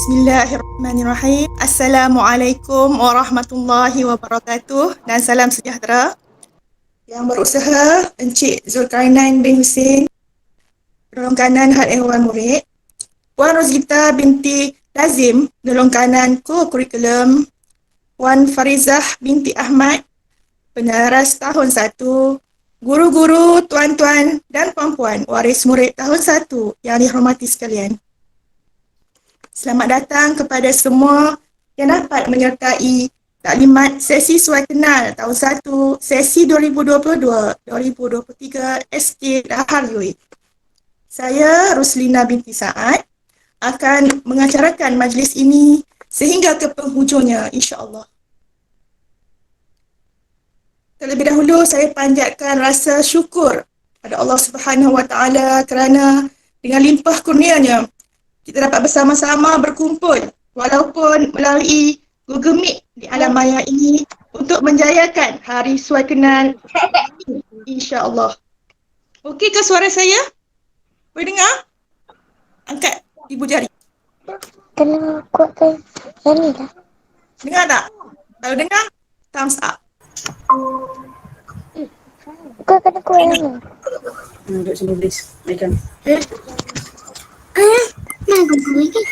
Bismillahirrahmanirrahim. Assalamualaikum warahmatullahi wabarakatuh dan salam sejahtera. Yang berusaha Encik Zulkarnain bin Husin, penolong kanan Had Ehwan Murid. Puan Rozita binti Lazim, penolong kanan co-curriculum. Puan Farizah binti Ahmad, penaras tahun 1. Guru-guru, tuan-tuan dan puan-puan, waris murid tahun 1 yang dihormati sekalian. Selamat datang kepada semua yang dapat menyertai taklimat sesi suai kenal tahun 1, sesi 2022-2023 SK Lahar Yui. Saya Ruslina binti Saad akan mengacarakan majlis ini sehingga ke penghujungnya, insya-Allah. Terlebih dahulu saya panjatkan rasa syukur pada Allah Subhanahu Wa Taala kerana dengan limpah kurnianya kita dapat bersama-sama berkumpul walaupun melalui Google Meet di alam maya ini untuk menjayakan hari suai kenal insya-Allah. Okey ke suara saya? Boleh dengar? Angkat ibu jari. Kena kuatkan yang ni dah. Dengar tak? Kalau dengar, thumbs up. Kau kena kuat yang ni. Duduk sini please. Berikan. Nak buku lagi?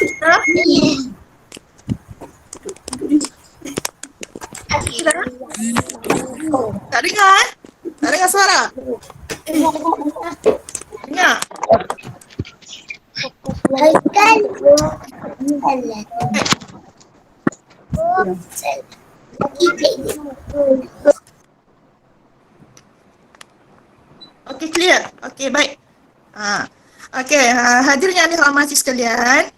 Tak dengar eh? Tak dengar suara? Dengar? Haikal. Okey, clear. Okey, baik. Okey, hadirin yang dihormati sekalian,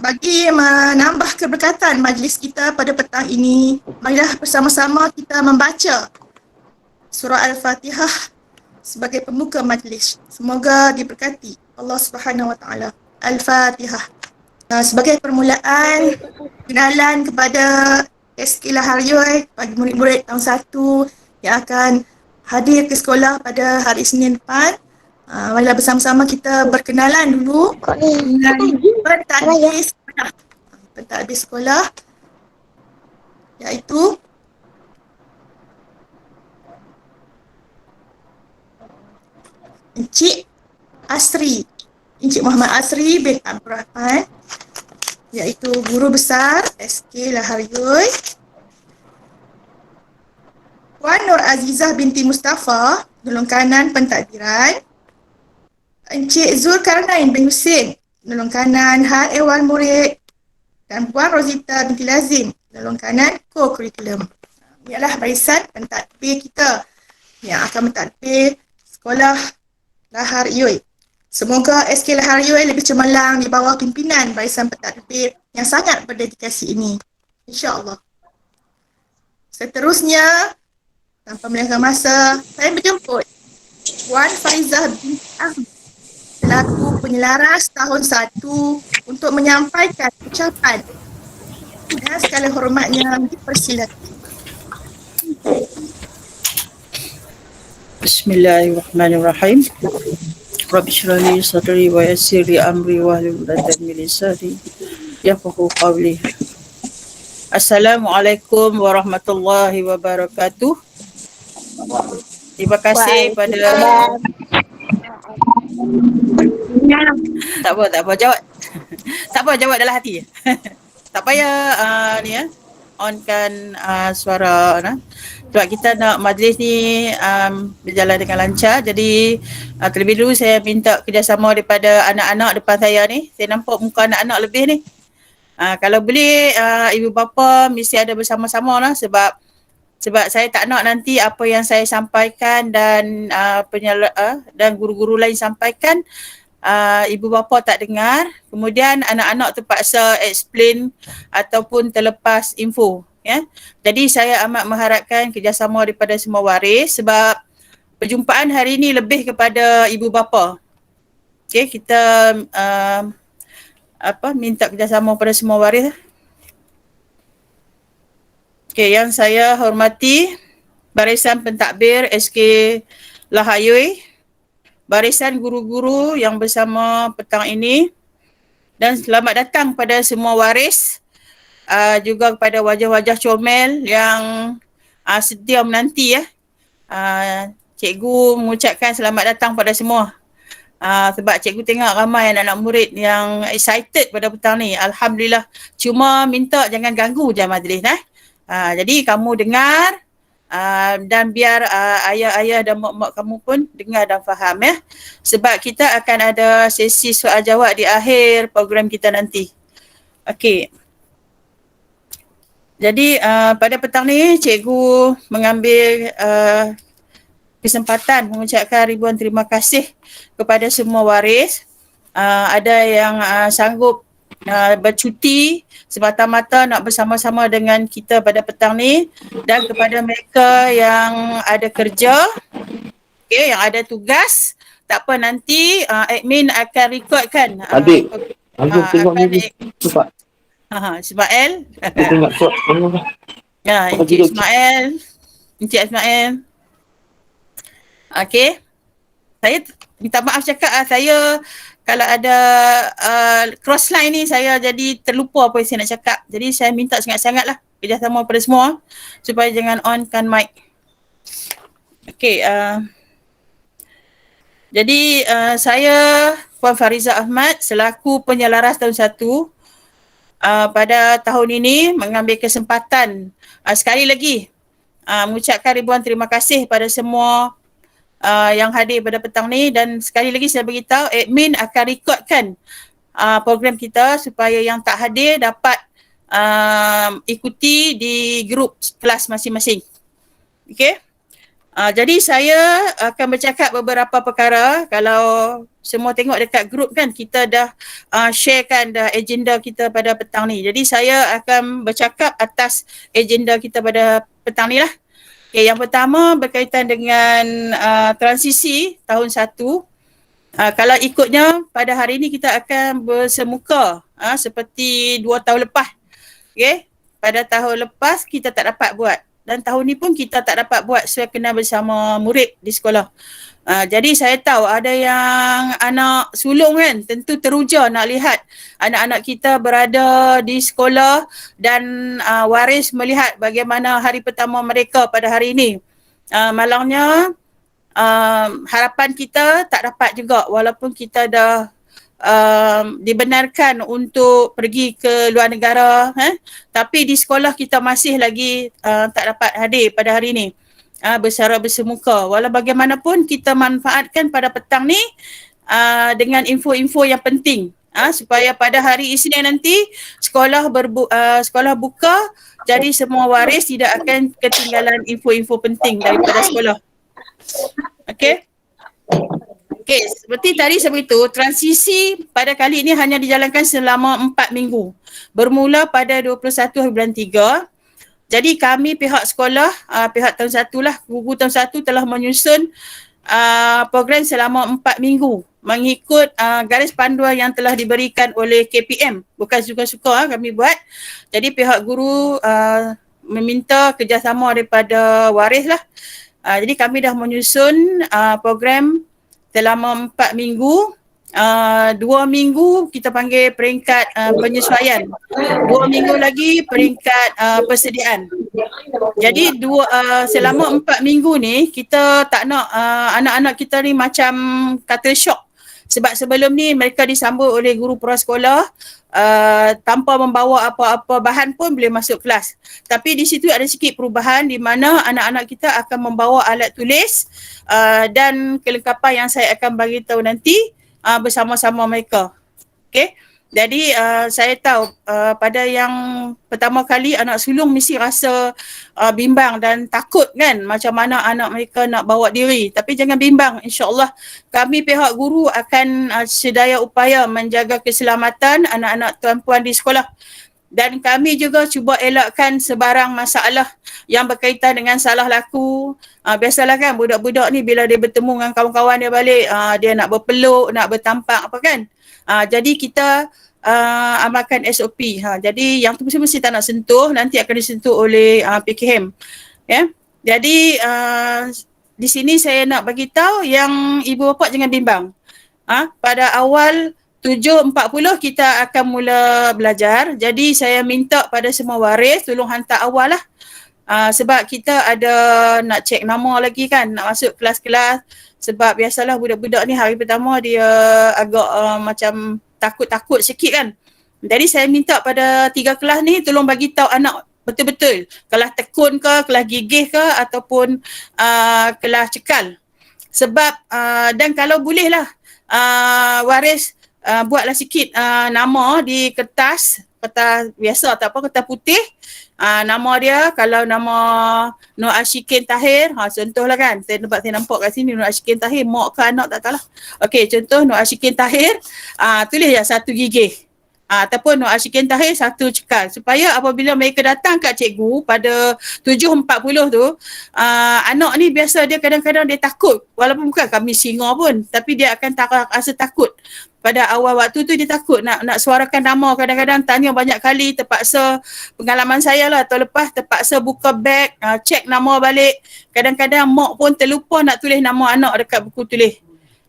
bagi menambah keberkatan majlis kita pada petang ini, marilah bersama-sama kita membaca surah Al-Fatihah sebagai pembuka majlis. Semoga diberkati Allah Subhanahu Wa Taala. Al-Fatihah. Sebagai permulaan, kenalan kepada SK Lahar Yui bagi murid-murid tahun 1 yang akan hadir ke sekolah pada hari Isnin depan. Marilah bersama-sama kita berkenalan dulu dengan pentadbir sekolah, iaitu Encik Asri, Encik Muhammad Asri bin Abdul Rahman, iaitu Guru Besar SK Lahar Yui. Puan Nur Azizah binti Mustafa, penolong kanan pentadbiran. Encik Zulkarnain bin Husin, penolong kanan Had Ehwan Murid. Dan Puan Rozita binti Lazim, penolong kanan co-curriculum. Ialah barisan pentadbir kita yang akan mentadbir sekolah Lahar Yui. Semoga SK Lahar Yui lebih cemerlang di bawah pimpinan barisan pentadbir yang sangat berdedikasi ini, insya-Allah. Seterusnya, tanpa melengahkan masa, saya menjemput Puan Farizah binti Ahmad selaku penyelaras tahun 1 untuk menyampaikan ucapan. Dengan segala hormatnya dipersilakan. Bismillahirrahmanirrahim. Rabbi shrah li sadri wa yassir li amri wahlul 'uqdatam min lisani yafqahu qawli. Assalamualaikum warahmatullahi wabarakatuh. Terima kasih pada tak apa jawab. Tak apa jawab dalam hati. Tak payah ni ya. Onkan suara sebab kita nak majlis ni berjalan dengan lancar. Jadi terlebih dulu saya minta kerjasama daripada anak-anak depan saya ni. Saya nampak muka anak-anak lebih ni. Kalau boleh ibu bapa mesti ada bersama-sama lah sebab saya tak nak nanti apa yang saya sampaikan dan dan guru-guru lain sampaikan ibu bapa tak dengar, kemudian anak-anak terpaksa explain ataupun terlepas info, ya. Jadi saya amat mengharapkan kerjasama daripada semua waris sebab perjumpaan hari ini lebih kepada ibu bapa. Okey, kita minta kerjasama pada semua waris. Okey, yang saya hormati barisan pentadbir SK Lahar Yui, barisan guru-guru yang bersama petang ini, Dan selamat datang pada semua waris, juga kepada wajah-wajah comel yang sedia menanti ya. Cikgu mengucapkan selamat datang pada semua. Sebab cikgu tengok ramai anak-anak murid yang excited pada petang ni. Alhamdulillah. Cuma minta jangan ganggu je majlis. Jadi kamu dengar dan biar ayah-ayah dan mak-mak kamu pun dengar dan faham ya. Sebab kita akan ada sesi soal jawab di akhir program kita nanti. Okey. Jadi pada petang ni cikgu mengambil kesempatan mengucapkan ribuan terima kasih kepada semua waris. Ada yang sanggup bercuti semata-mata nak bersama-sama dengan kita pada petang ni, dan kepada mereka yang ada kerja, okay, yang ada tugas, tak apa, nanti admin akan rekodkan. Adik tengok ni cepat. Ismail. Tengok kuat. Encik Ismail. Encik Ismail. Okey. Saya minta maaf cakap saya kalau ada cross line ni saya jadi terlupa apa yang saya nak cakap. Jadi saya minta sangat-sangatlah kerjasama pada semua supaya jangan onkan mic. Okey, jadi saya Puan Fariza Ahmad selaku penyelaras tahun 1 pada tahun ini mengambil kesempatan sekali lagi mengucapkan ribuan terima kasih pada semua yang hadir pada petang ni, dan sekali lagi saya beritahu admin akan rekodkan program kita supaya yang tak hadir dapat ikuti di grup kelas masing-masing. Okey. Jadi saya akan bercakap beberapa perkara. Kalau semua tengok dekat grup kan, kita dah sharekan dah agenda kita pada petang ni. Jadi saya akan bercakap atas agenda kita pada petang ni lah. Okay, yang pertama berkaitan dengan transisi tahun 1. Kalau ikutnya pada hari ini kita akan bersemuka seperti 2 tahun lepas. Okay? Pada tahun lepas kita tak dapat buat, dan tahun ni pun kita tak dapat buat suai kenal bersama murid di sekolah. Jadi saya tahu ada yang anak sulung kan, tentu teruja nak lihat anak-anak kita berada di sekolah dan waris melihat bagaimana hari pertama mereka pada hari ini. Malangnya harapan kita tak dapat juga, walaupun kita dah dibenarkan untuk pergi ke luar negara, tapi di sekolah kita masih lagi tak dapat hadir pada hari ini bersara bersemuka. Walau bagaimanapun kita manfaatkan pada petang ni dengan info-info yang penting supaya pada hari Isnin nanti sekolah buka, jadi semua waris tidak akan ketinggalan info-info penting daripada sekolah. Okey. Okey, seperti tadi saya beritahu, transisi pada kali ini hanya dijalankan selama 4 minggu. Bermula pada 21 bulan 3. Jadi kami pihak sekolah, pihak tahun 1 lah, guru tahun 1 telah menyusun program selama 4 minggu mengikut garis panduan yang telah diberikan oleh KPM. Bukan suka-suka kami buat. Jadi pihak guru meminta kerjasama daripada waris lah. Jadi kami dah menyusun program selama 4 minggu. 2 minggu kita panggil peringkat penyesuaian. 2 minggu lagi peringkat persediaan. Jadi selama 4 minggu ni kita tak nak anak-anak kita ni macam kata shock. Sebab sebelum ni mereka disambut oleh guru prasekolah tanpa membawa apa-apa bahan pun boleh masuk kelas. Tapi di situ ada sikit perubahan di mana anak-anak kita akan membawa alat tulis dan kelengkapan yang saya akan bagi tahu nanti bersama-sama mereka. Okey. Jadi saya tahu pada yang pertama kali anak sulung mesti rasa bimbang dan takut kan, macam mana anak mereka nak bawa diri. Tapi jangan bimbang, insya-Allah kami pihak guru akan sedaya upaya menjaga keselamatan anak-anak tuan-puan di sekolah. Dan kami juga cuba elakkan sebarang masalah yang berkaitan dengan salah laku. Biasalah kan budak-budak ni bila dia bertemu dengan kawan-kawan dia balik, dia nak berpeluk, nak bertampak apa kan. Jadi kita amalkan SOP. Jadi yang tu mesti tak nak sentuh, nanti akan disentuh oleh PKM. Ya. Jadi di sini saya nak bagi tahu yang ibu bapa jangan bimbang. Pada awal 7.40 kita akan mula belajar. Jadi saya minta pada semua waris tolong hantar awal lah. Sebab kita ada nak cek nama lagi kan, nak masuk kelas-kelas. Sebab biasalah budak-budak ni hari pertama dia agak macam takut-takut sikit kan. Jadi saya minta pada 3 kelas ni tolong bagi tahu anak betul-betul. Kelas tekun ke, kelas gigih ke ataupun kelas cekal. Sebab dan kalau boleh lah waris buatlah sikit nama di kertas biasa tak apa, kertas putih. Nama dia, kalau nama Nur Ashikin Tahir, contohlah kan, saya nampak kat sini Nur Ashikin Tahir, mak ke anak tak tahulah. Okey, contoh Nur Ashikin Tahir, tulis je 1 gigih. Ataupun Nur Ashikin Tahir 1 cekal, supaya apabila mereka datang kat cikgu pada 7.40 tu, anak ni biasa dia kadang-kadang dia takut, walaupun bukan kami singa pun, tapi dia akan rasa takut. Pada awal waktu tu dia takut nak suarakan nama, kadang-kadang tanya banyak kali, terpaksa, pengalaman saya lah tahun lepas, terpaksa buka beg, cek nama balik. Kadang-kadang mak pun terlupa nak tulis nama anak dekat buku tulis.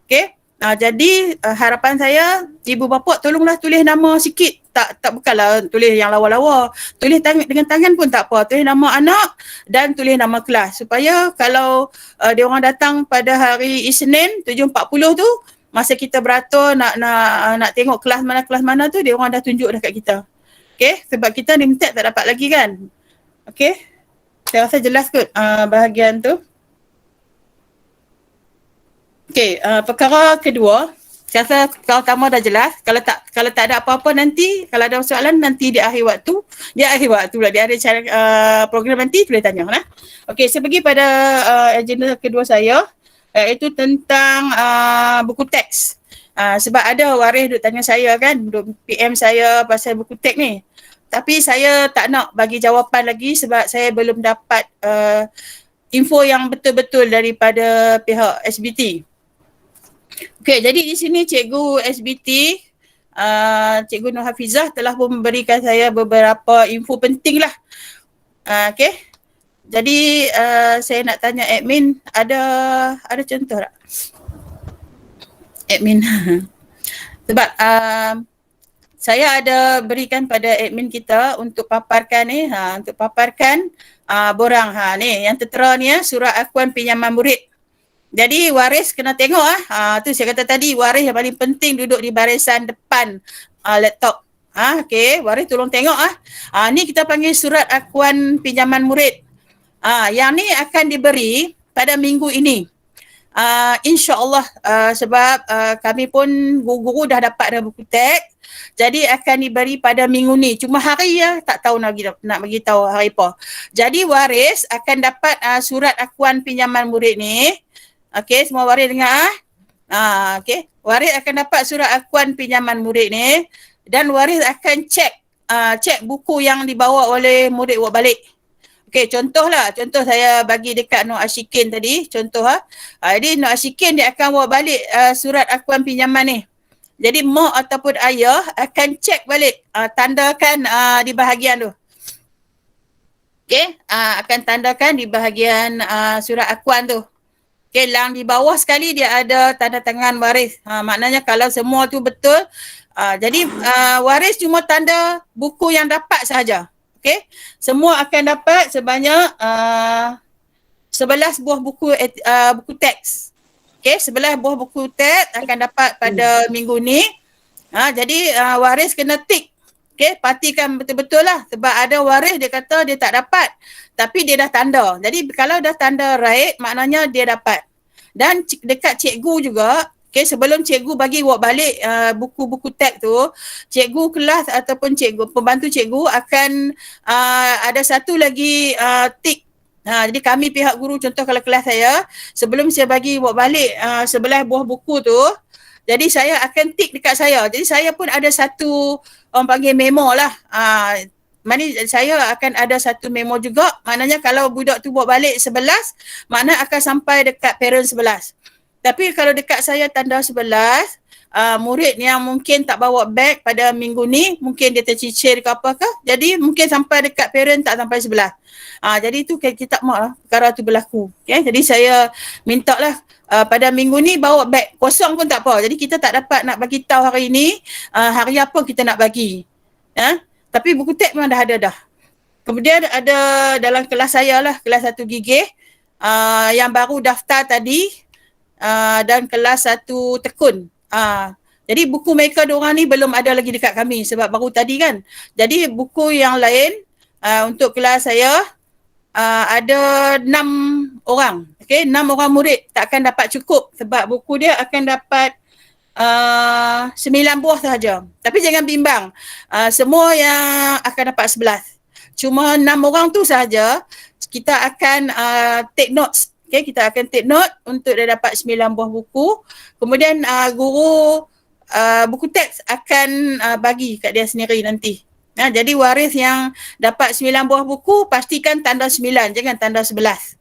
Okay, jadi harapan saya, ibu bapa tolonglah tulis nama sikit. Tak bukanlah tulis yang lawa-lawa, tulis dengan tangan pun tak apa, tulis nama anak dan tulis nama kelas, supaya kalau dia orang datang pada hari Isnin 7.40 tu, masa kita beratur nak tengok kelas mana tu, dia orang dah tunjuk dah kat kita. Okey, sebab kita ni tak dapat lagi kan. Okey, saya rasa jelas kot bahagian tu. Okey, perkara kedua, saya rasa perkara pertama dah jelas. Kalau tak ada apa-apa nanti, kalau ada soalan nanti di akhir waktu, di akhir program nanti boleh tanya lah. Okey, saya pergi pada agenda kedua saya, iaitu tentang buku teks. Sebab ada waris duk tanya saya kan, duk PM saya pasal buku teks ni. Tapi saya tak nak bagi jawapan lagi sebab saya belum dapat info yang betul-betul daripada pihak SBT. Okey, jadi di sini Cikgu SBT, Cikgu Nur Hafizah telah pun memberikan saya beberapa info penting lah. Okey. Jadi saya nak tanya admin, ada contoh tak? Admin. Sebab saya ada berikan pada admin kita untuk paparkan ni, untuk paparkan borang ni yang tertera ni surat akuan pinjaman murid. Jadi waris kena tengok tu saya kata tadi, waris yang paling penting duduk di barisan depan laptop. Okey, waris tolong tengok ni kita panggil surat akuan pinjaman murid. Yang ni akan diberi pada minggu ini. InsyaAllah sebab kami pun guru-guru dah dapat dah buku teks. Jadi akan diberi pada minggu ni. Cuma hari tak tahu nak bagi tahu hari apa. Jadi waris akan dapat surat akuan pinjaman murid ni. Okey, semua waris dengar okey. Waris akan dapat surat akuan pinjaman murid ni dan waris akan cek buku yang dibawa oleh murid buat balik. Okey, contoh saya bagi dekat Nur Ashikin tadi, contoh jadi Nur Ashikin dia akan bawa balik surat akuan pinjaman ni. Jadi mak ataupun ayah akan cek balik, tandakan di bahagian tu. Okey, akan tandakan di bahagian surat akuan tu. Okey, yang di bawah sekali dia ada tanda tangan waris. Maknanya kalau semua tu betul, jadi waris cuma tanda buku yang dapat sahaja. Okey, semua akan dapat sebanyak 11 buah buku teks. Okey, 11 buah buku teks akan dapat pada minggu ni. Jadi waris kena tik. Okey, pastikan betul-betul lah. Sebab ada waris dia kata dia tak dapat, tapi dia dah tanda. Jadi kalau dah tanda right, maknanya dia dapat. Dan dekat cikgu juga, okay, sebelum cikgu bagi buat balik buku-buku teks tu, cikgu kelas ataupun pembantu cikgu akan ada satu lagi tik. Jadi kami pihak guru, contoh kalau kelas saya, sebelum saya bagi buat balik 11 buah buku tu, jadi saya akan tik dekat saya. Jadi saya pun ada satu, orang panggil memo lah. Saya akan ada satu memo juga. Maknanya kalau budak tu buat balik 11, makna akan sampai dekat parent 11. Tapi kalau dekat saya tanda 11, murid yang mungkin tak bawa beg pada minggu ni, mungkin dia tercicir ke apakah, jadi mungkin sampai dekat parent tak sampai sebelah. Jadi tu kita tak mahu lah perkara tu berlaku. Okay? Jadi saya minta lah pada minggu ni bawa beg kosong pun tak apa. Jadi kita tak dapat nak bagi tahu hari ni hari apa kita nak bagi. Tapi buku teks memang dah ada dah. Kemudian ada dalam kelas saya lah, kelas 1 gigih yang baru daftar tadi dan kelas 1 tekun. Jadi buku mereka diorang ni belum ada lagi dekat kami sebab baru tadi kan. Jadi buku yang lain untuk kelas saya ada 6 orang. Okay, 6 orang murid tak akan dapat cukup sebab buku dia akan dapat 9 buah sahaja. Tapi jangan bimbang. Semua yang akan dapat 11. Cuma 6 orang tu sahaja kita akan take notes. Okay, kita akan take note untuk dia dapat 9 buah buku. Kemudian guru buku teks akan bagi kat dia sendiri nanti. Jadi waris yang dapat 9 buah buku pastikan tanda 9, jangan tanda 11.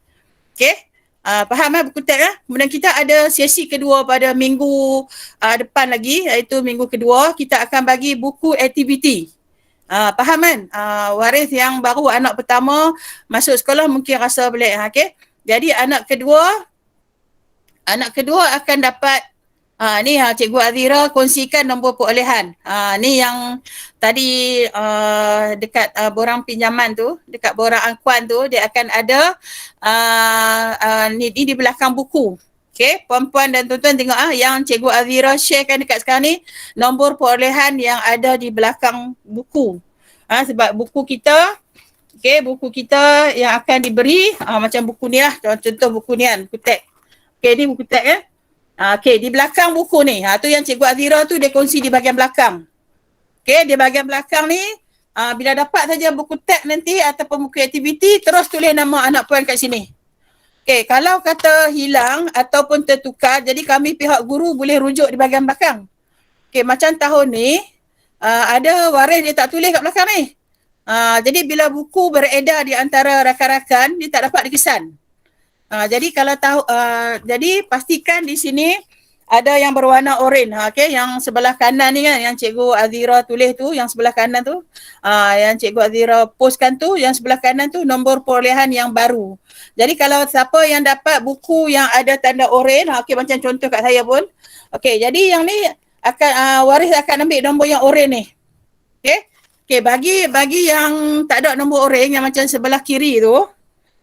Okay? Faham buku teks? Kemudian kita ada sesi kedua pada minggu depan lagi, iaitu minggu kedua kita akan bagi buku aktiviti. Faham kan? Waris yang baru anak pertama masuk sekolah mungkin rasa pelik. Okay? Jadi anak kedua akan dapat ni Cikgu Azira kongsikan nombor perolehan. Ni yang tadi dekat borang pinjaman tu, dekat borang angkuan tu dia akan ada ni di belakang buku. Okey, puan-puan dan tuan-tuan tengok yang Cikgu Azira sharekan dekat sekarang ni nombor perolehan yang ada di belakang buku. Sebab buku kita buku kita yang akan diberi macam buku ni lah, contoh buku ni kan, buku teks. Okey, ni buku teks ya. Okey, di belakang buku ni, tu yang Cikgu Azira tu dia kongsi di bahagian belakang. Okey, di bahagian belakang ni bila dapat saja buku teks nanti ataupun buku aktiviti, terus tulis nama anak puan kat sini. Okey, kalau kata hilang ataupun tertukar, jadi kami pihak guru boleh rujuk di bahagian belakang. Okey, macam tahun ni ada waris dia tak tulis kat belakang ni. Jadi bila buku beredar di antara rakan-rakan, dia tak dapat dikesan. Jadi kalau tahu jadi pastikan di sini ada yang berwarna oranye, okey, yang sebelah kanan ni kan yang Cikgu Azira tulis tu, yang sebelah kanan tu yang Cikgu Azira postkan tu, yang sebelah kanan tu nombor perolehan yang baru. Jadi kalau siapa yang dapat buku yang ada tanda oranye, okey, macam contoh kat saya pun, okey, jadi yang ni akan waris akan ambil nombor yang oranye ni. Okey. Okey, bagi yang tak ada nombor oranye yang macam sebelah kiri tu,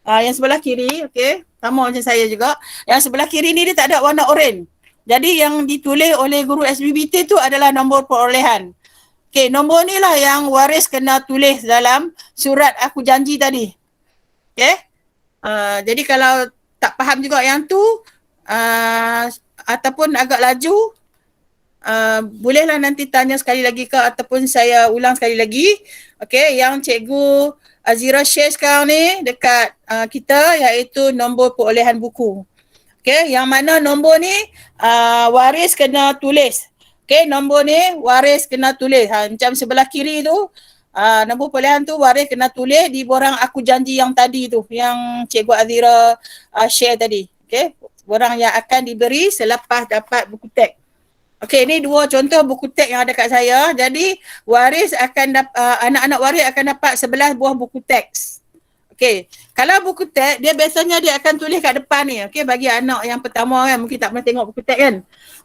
yang sebelah kiri, okey, sama macam saya juga. Yang sebelah kiri ni dia tak ada warna oranye. Jadi yang ditulis oleh guru SBBT tu adalah nombor perolehan. Okey, nombor ni lah yang waris kena tulis dalam surat aku janji tadi. Okey. Jadi kalau tak faham juga yang tu ataupun agak laju, bolehlah nanti tanya sekali lagi ke ataupun saya ulang sekali lagi. Okey, yang Cikgu Azira share sekarang ni dekat kita iaitu nombor perolehan buku. Okey, yang mana nombor ni waris kena tulis. Okey, nombor ni waris kena tulis. Macam sebelah kiri tu nombor perolehan tu waris kena tulis di borang aku janji yang tadi tu, yang Cikgu Azira share tadi. Okey, borang yang akan diberi selepas dapat buku teks. Okey, ni dua contoh buku teks yang ada kat saya. Jadi waris akan anak-anak waris akan dapat 11 buah buku teks. Okey, kalau buku teks dia biasanya dia akan tulis kat depan ni. Okey, bagi anak yang pertama kan mungkin tak pernah tengok buku teks kan.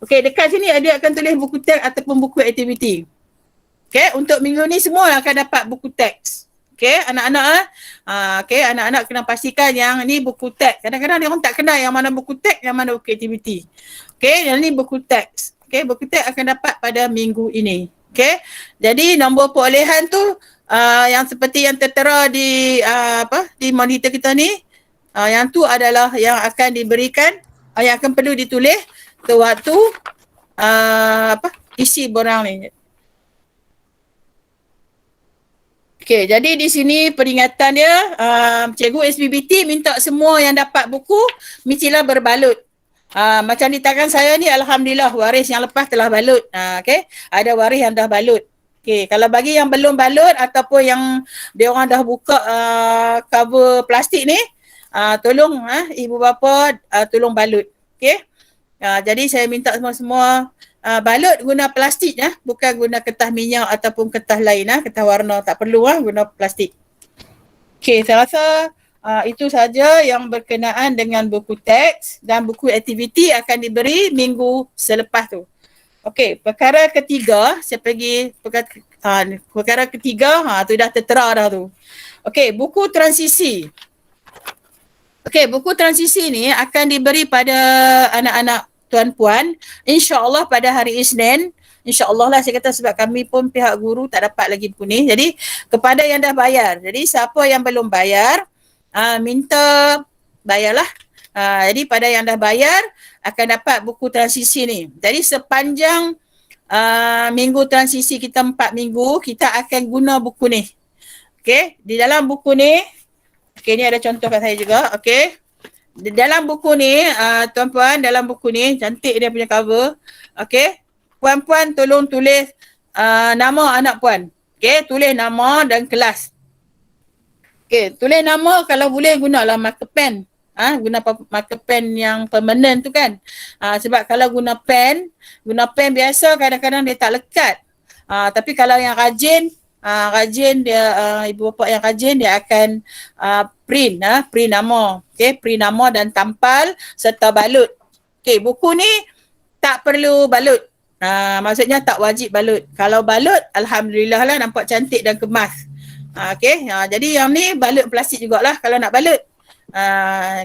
Okey, dekat sini dia akan tulis buku teks ataupun buku aktiviti. Okey, untuk minggu ni semua akan dapat buku teks. Okey, anak-anak okey, anak-anak kena pastikan yang ni buku teks. Kadang-kadang dia orang tak kenal yang mana buku teks, yang mana buku aktiviti. Okey, yang ni buku teks. Okey, buku teks akan dapat pada minggu ini. Okey. Jadi nombor perolehan tu yang seperti yang tertera di di monitor kita ni, yang tu adalah yang akan diberikan, yang akan perlu ditulis sewaktu isi borang ni. Okey, jadi di sini peringatan dia, Cikgu SBBT minta semua yang dapat buku mestilah berbalut. Macam di tangan saya ni alhamdulillah waris yang lepas telah balut. Okey, ada waris yang dah balut. Okey, kalau bagi yang belum balut ataupun yang dia orang dah buka cover plastik ni, tolong ibu bapa tolong balut. Okey. Jadi saya minta semua-semua balut guna plastik bukan guna kertas minyak ataupun kertas lain kertas warna, tak perlu guna plastik. Okey, saya rasa itu saja yang berkenaan dengan buku teks, dan buku aktiviti akan diberi minggu selepas tu. Okey, perkara ketiga, saya pergi perkara ketiga, tu dah tertera dah tu. Okey, buku transisi. Okey, buku transisi ni akan diberi pada anak-anak tuan-puan, insya-Allah pada hari Isnin. InsyaAllah lah saya kata, sebab kami pun pihak guru tak dapat lagi buku ni. Jadi kepada yang dah bayar. Jadi siapa yang belum bayar, minta bayarlah. Jadi pada yang dah bayar akan dapat buku transisi ni. Jadi sepanjang minggu transisi kita 4 minggu, kita akan guna buku ni. Okey, di dalam buku ni, okey, ni ada contoh kat saya juga. Okey. Di dalam buku ni, tuan-puan, dalam buku ni, cantik dia punya cover. Okey. Puan-puan tolong tulis nama anak puan. Okey, tulis nama dan kelas. Okey, tulis nama kalau boleh gunalah marker pen. Guna marker pen yang permanent tu kan. Sebab kalau guna pen biasa kadang-kadang dia tak lekat. Tapi kalau yang rajin dia ibu bapa yang rajin dia akan print nama. Okey, print nama dan tampal serta balut. Okey, buku ni tak perlu balut. Maksudnya tak wajib balut. Kalau balut, alhamdulillah lah, nampak cantik dan kemas. Okey, jadi yang ni balut plastik jugalah kalau nak balut.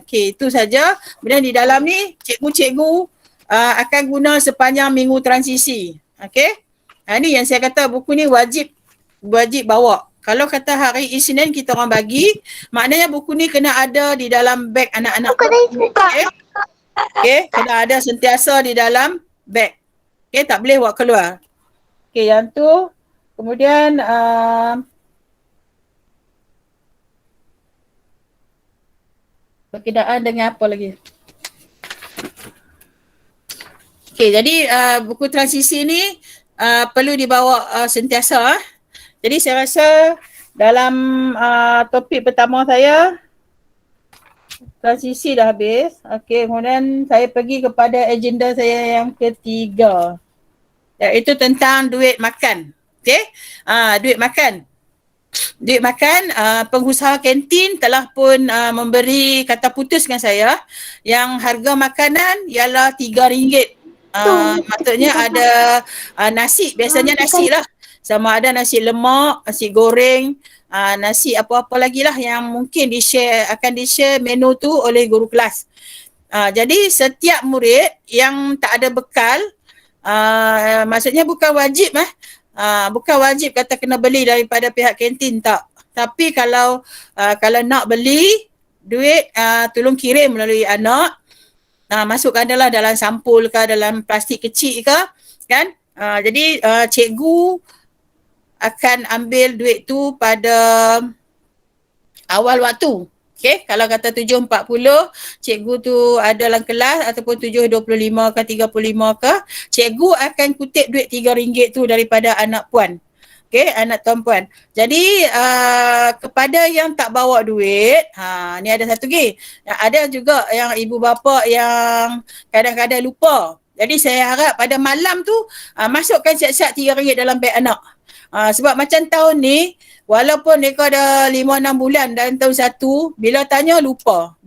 Okey, itu saja. Kemudian di dalam ni cikgu-cikgu akan guna sepanjang minggu transisi. Okey. Ni yang saya kata buku ni wajib bawa. Kalau kata hari Isnin kita orang bagi, maknanya buku ni kena ada di dalam beg anak-anak. Okey. Okey, kena ada sentiasa di dalam beg. Okey, tak boleh buat keluar. Okey, yang tu. Kemudian berkenaan dengan apa lagi? Okey, jadi buku transisi ni perlu dibawa sentiasa. Jadi saya rasa dalam topik pertama saya, transisi dah habis. Okey, kemudian saya pergi kepada agenda saya yang ketiga, iaitu tentang duit makan. Okey, duit makan. Duit makan, pengusaha kantin telah pun memberi kata putus dengan saya yang harga makanan ialah RM3. Maksudnya ada nasi, biasanya nasi lah. Sama ada nasi lemak, nasi goreng, nasi apa-apa lagi lah yang mungkin akan di-share menu tu oleh guru kelas. Jadi setiap murid yang tak ada bekal, maksudnya bukan wajib kata kena beli daripada pihak kantin, tak. Tapi kalau nak beli duit, tolong kirim melalui anak. Masukkan adalah dalam sampul ke, dalam plastik kecil ke, kan. Jadi cikgu akan ambil duit tu pada awal waktu. Okey, kalau kata 7.40, cikgu tu ada dalam kelas ataupun 7.25 ke 35 ke, cikgu akan kutip duit RM3 tu daripada anak puan. Okey, anak tuan puan. Jadi kepada yang tak bawa duit, ni ada satu lagi. Ada juga yang ibu bapa yang kadang-kadang lupa. Jadi saya harap pada malam tu masukkan siap-siap RM3 dalam beg anak. Sebab macam tahun ni, walaupun mereka dah 5-6 bulan dalam tahun 1, bila tanya lupa.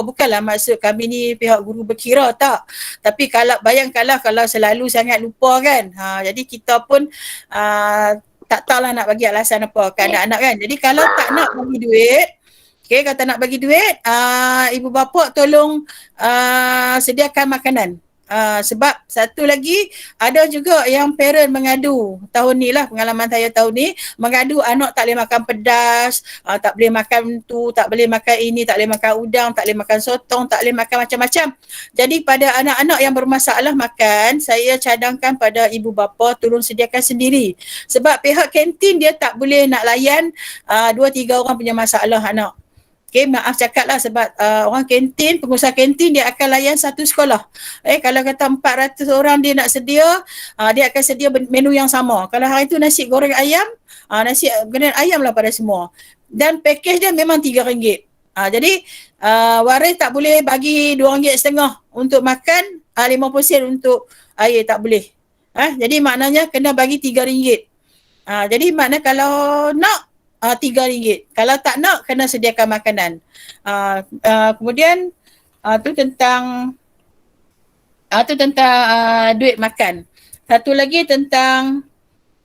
Bukanlah maksud kami ni pihak guru berkira, tak. Tapi kalau bayangkanlah kalau selalu sangat lupa kan. Jadi kita pun tak tahulah nak bagi alasan apa ke anak-anak kan. Jadi kalau tak nak bagi duit, okey, kata nak bagi duit, ibu bapa tolong sediakan makanan. Sebab satu lagi, ada juga yang parent mengadu tahun ni lah, pengalaman saya tahun ni, mengadu anak tak boleh makan pedas, tak boleh makan tu, tak boleh makan ini, tak boleh makan udang, tak boleh makan sotong, tak boleh makan macam-macam. Jadi pada anak-anak yang bermasalah makan, saya cadangkan pada ibu bapa tolong sediakan sendiri. Sebab pihak kantin dia tak boleh nak layan 2-3 orang punya masalah anak. Okay, maaf cakap lah sebab orang kantin, pengusaha kantin dia akan layan satu sekolah. Kalau kata 400 orang dia nak sedia, dia akan sedia menu yang sama. Kalau hari tu nasi goreng ayam, nasi goreng ayam lah pada semua. Dan package dia memang RM3. Jadi waris tak boleh bagi RM2.50 untuk makan, 50 sen untuk air tak boleh. Jadi maknanya kena bagi RM3. Jadi makna kalau nak RM3. Kalau tak nak kena sediakan makanan. Kemudian tu tentang duit makan. Satu lagi tentang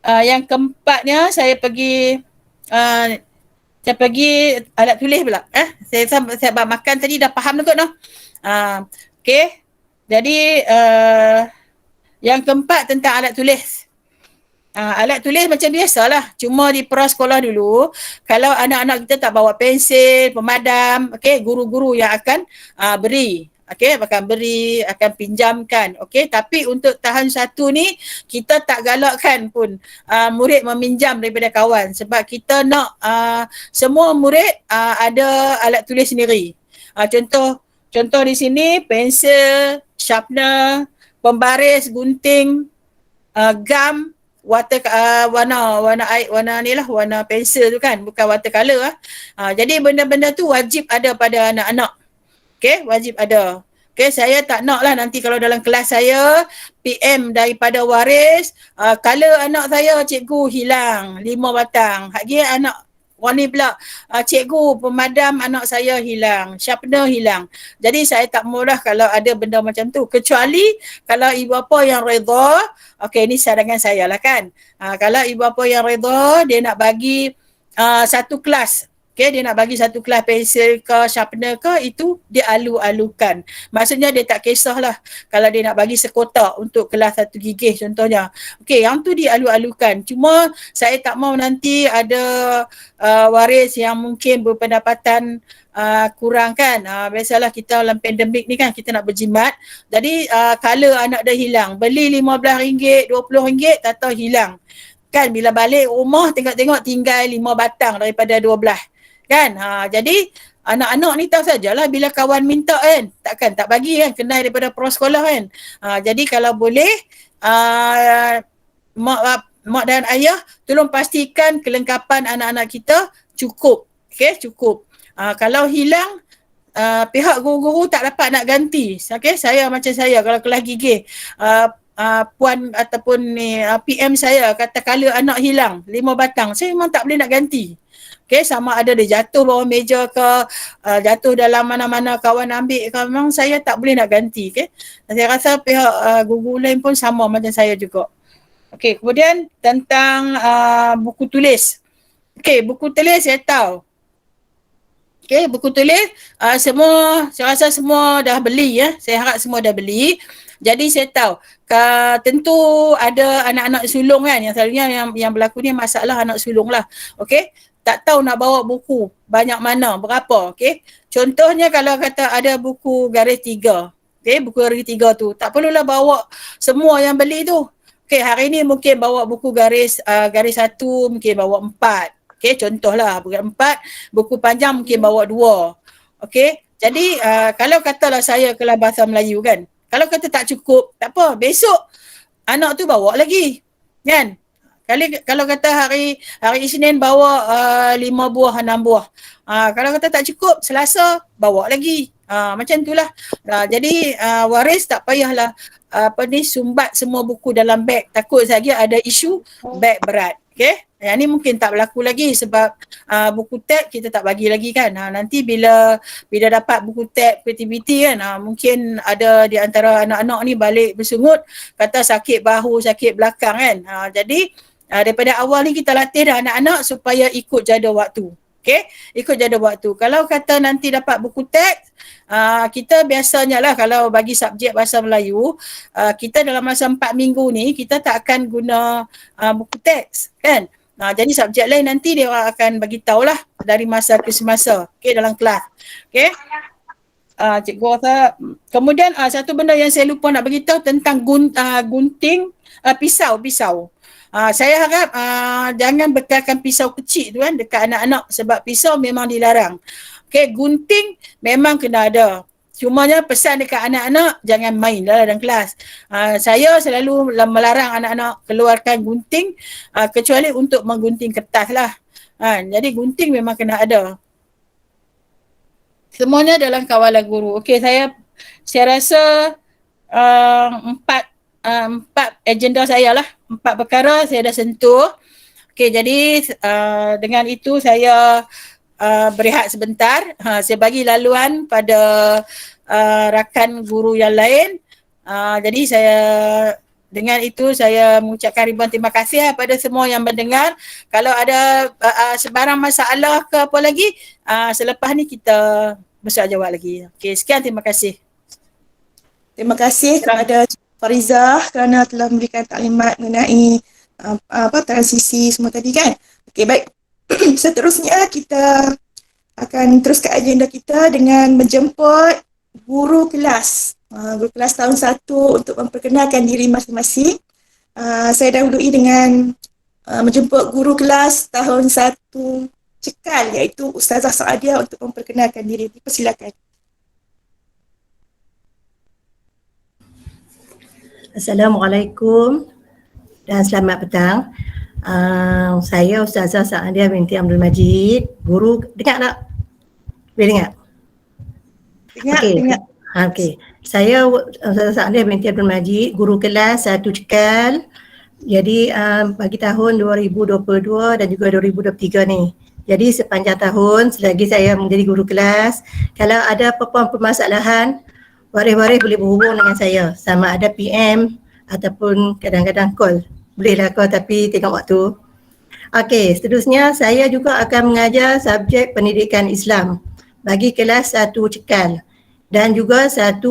yang keempatnya saya pergi alat tulis pula. Saya bab makan tadi dah faham kot noh. Okey. Jadi yang keempat tentang alat tulis. Alat tulis macam biasalah, cuma di prasekolah dulu kalau anak-anak kita tak bawa pensil, pemadam, okey, guru-guru yang akan beri, okey, akan pinjamkan, okey. Tapi untuk tahun 1 ni kita tak galakkan pun murid meminjam daripada kawan sebab kita nak semua murid ada alat tulis sendiri. Contoh di sini pensel, sharpener, pembaris, gunting, gam, warna pensel tu kan, bukan watercolor jadi benda-benda tu wajib ada pada anak-anak. Okey, wajib ada. Okey, saya tak nak lah nanti kalau dalam kelas saya PM daripada waris, color anak saya cikgu hilang 5 batang. Hak anak warni pula, cikgu pemadam anak saya hilang, sharpener hilang. Jadi saya tak maulah kalau ada benda macam tu. Kecuali kalau ibu bapa yang redha, okey ni sarangan saya lah kan. Kalau ibu bapa yang redha, dia nak bagi satu kelas. Okay, dia nak bagi satu kelas pensel ke sharpener ke, itu dia alu-alukan. Maksudnya dia tak kisahlah kalau dia nak bagi sekotak untuk kelas 1 gigih contohnya. Okay, yang tu dia alu-alukan. Cuma saya tak mau nanti ada waris yang mungkin berpendapatan kurang kan. Biasalah kita dalam pandemik ni kan kita nak berjimat. Jadi color anak dah hilang. Beli RM15, RM20, tak tahu hilang. Kan bila balik rumah tengok-tengok tinggal 5 batang daripada 12. Kan? Jadi anak-anak ni tahu sajalah bila kawan minta kan, takkan tak bagi kan, kenal daripada prasekolah kan. Jadi kalau boleh mak dan ayah tolong pastikan kelengkapan anak-anak kita cukup. Okey, cukup. Kalau hilang pihak guru-guru tak dapat nak ganti. Okey, macam saya kalau kelas gigih puan ataupun ni PM saya kata color anak hilang 5 batang, saya memang tak boleh nak ganti. Okay, sama ada dia jatuh bawah meja ke, jatuh dalam mana-mana kawan ambil ke, memang saya tak boleh nak ganti. Okay. Saya rasa pihak guru lain pun sama macam saya juga. Okay, kemudian tentang buku tulis. Okay, buku tulis saya tahu. Okay, buku tulis semua, saya rasa semua dah beli ya. Saya harap semua dah beli. Jadi saya tahu tentu ada anak-anak sulung kan, yang selalunya yang berlaku ni masalah anak sulung lah. Okay. Tak tahu nak bawa buku banyak mana, berapa, okey. Contohnya kalau kata ada buku garis 3, okey, buku garis 3 tu, tak perlulah bawa semua yang beli tu. Okey, hari ni mungkin bawa buku garis 1, mungkin bawa 4. Okey, contohlah buku 4, buku panjang mungkin bawa 2. Okey, jadi kalau katalah saya kelas bahasa Melayu kan, kalau kata tak cukup, tak apa, besok anak tu bawa lagi. Kan? Kalau kata hari Isnin bawa 5 buah, 6 buah. Kalau kata tak cukup, Selasa bawa lagi. Macam itulah. Jadi waris tak payahlah sumbat semua buku dalam beg. Takut lagi ada isu beg berat. Okay? Yang ni mungkin tak berlaku lagi sebab buku tab kita tak bagi lagi kan. Nanti bila dapat buku tab aktiviti kan, mungkin ada di antara anak-anak ni balik bersungut, kata sakit bahu, sakit belakang kan. Jadi daripada awal ni kita latih dah anak-anak supaya ikut jadual waktu. Okey, ikut jadual waktu. Kalau kata nanti dapat buku teks, kita biasanya lah kalau bagi subjek bahasa Melayu, kita dalam masa 4 minggu ni kita tak akan guna buku teks kan. Jadi subjek lain nanti dia akan bagi tahulah dari masa ke semasa. Okey, dalam kelas. Okey. Cikgu rasa kemudian satu benda yang saya lupa nak beritahu tentang gunting pisau. Saya harap jangan bekalkan pisau kecil tu kan dekat anak-anak sebab pisau memang dilarang. Okey, gunting memang kena ada. Cumanya pesan dekat anak-anak jangan main dalam kelas. Saya selalu melarang anak-anak keluarkan gunting kecuali untuk menggunting kertas lah. Jadi gunting memang kena ada. Semuanya dalam kawalan guru. Okey, saya rasa empat agenda saya lah. 4 perkara saya dah sentuh. Okey, jadi dengan itu saya berehat sebentar. Saya bagi laluan pada rakan guru yang lain. Jadi saya dengan itu saya mengucapkan ribuan terima kasih kepada semua yang mendengar. Kalau ada sebarang masalah ke apa lagi, selepas ni kita bersoal jawab lagi. Okey, sekian, terima kasih. Terima kasih kepada Farizah kerana telah memberikan taklimat mengenai transisi semua tadi kan. Okey, baik. Seterusnya kita akan teruskan agenda kita dengan menjemput guru kelas. Guru kelas tahun 1 untuk memperkenalkan diri masing-masing. Saya dahului dengan menjemput guru kelas tahun 1 Cekal iaitu Ustazah Saadia untuk memperkenalkan diri. Persilakan. Assalamualaikum dan selamat petang. Saya Ustazah Saadia binti Abdul Majid, guru. Dengar tak? Boleh dengar? Dengar. Okey. Saya Ustazah Saadia binti Abdul Majid, guru kelas 1 Cekal. Jadi bagi tahun 2022 dan juga 2023 ni. Jadi sepanjang tahun selagi saya menjadi guru kelas, kalau ada apa-apa permasalahan, waris-waris boleh berhubung dengan saya, sama ada PM ataupun kadang-kadang call. Bolehlah call tapi tengok waktu. Okey, seterusnya saya juga akan mengajar subjek pendidikan Islam bagi kelas 1 Cekal dan juga 1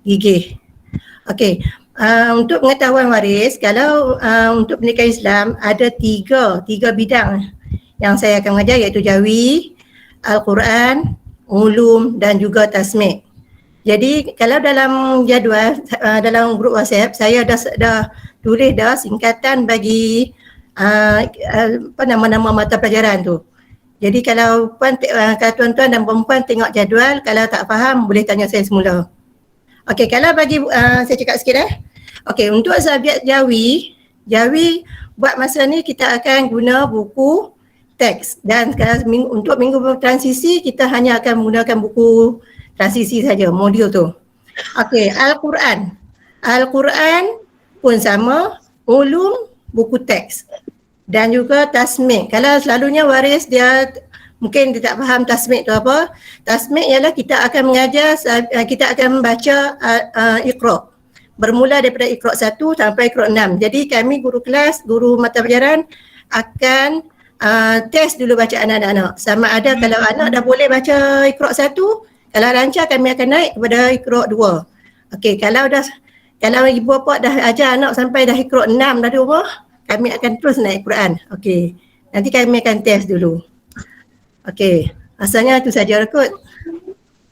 Gigih. Okey, untuk pengetahuan waris, kalau untuk pendidikan Islam ada tiga bidang yang saya akan mengajar iaitu Jawi, Al-Quran, Ulum dan juga Tasmik. Jadi kalau dalam jadual dalam grup WhatsApp saya dah tulis dah singkatan bagi nama-nama mata pelajaran tu. Jadi kalau tuan-tuan dan puan-puan tengok jadual, kalau tak faham boleh tanya saya semula. Okey, kalau bagi saya cakap sikit Okey, untuk subjek Jawi buat masa ni kita akan guna buku teks dan untuk minggu transisi kita hanya akan menggunakan buku transisi saja, modul tu. Okey, Al-Quran pun sama, Ulum buku teks dan juga Tasmik. Kalau selalunya waris dia mungkin dia tak faham Tasmik tu apa. Tasmik ialah kita akan mengajar, kita akan membaca Iqra. Bermula daripada Iqra 1 sampai Iqra 6. Jadi kami guru kelas, guru mata pelajaran akan test dulu bacaan anak-anak. Sama ada kalau anak dah boleh baca Iqra 1, kalau lancar kami akan naik kepada Iqra 2. Okey, kalau ibu bapa dah ajar anak sampai dah Iqra 6 dari rumah, kami akan terus naik Quran. Okey. Nanti kami akan test dulu. Okey. Asalnya itu saja kot.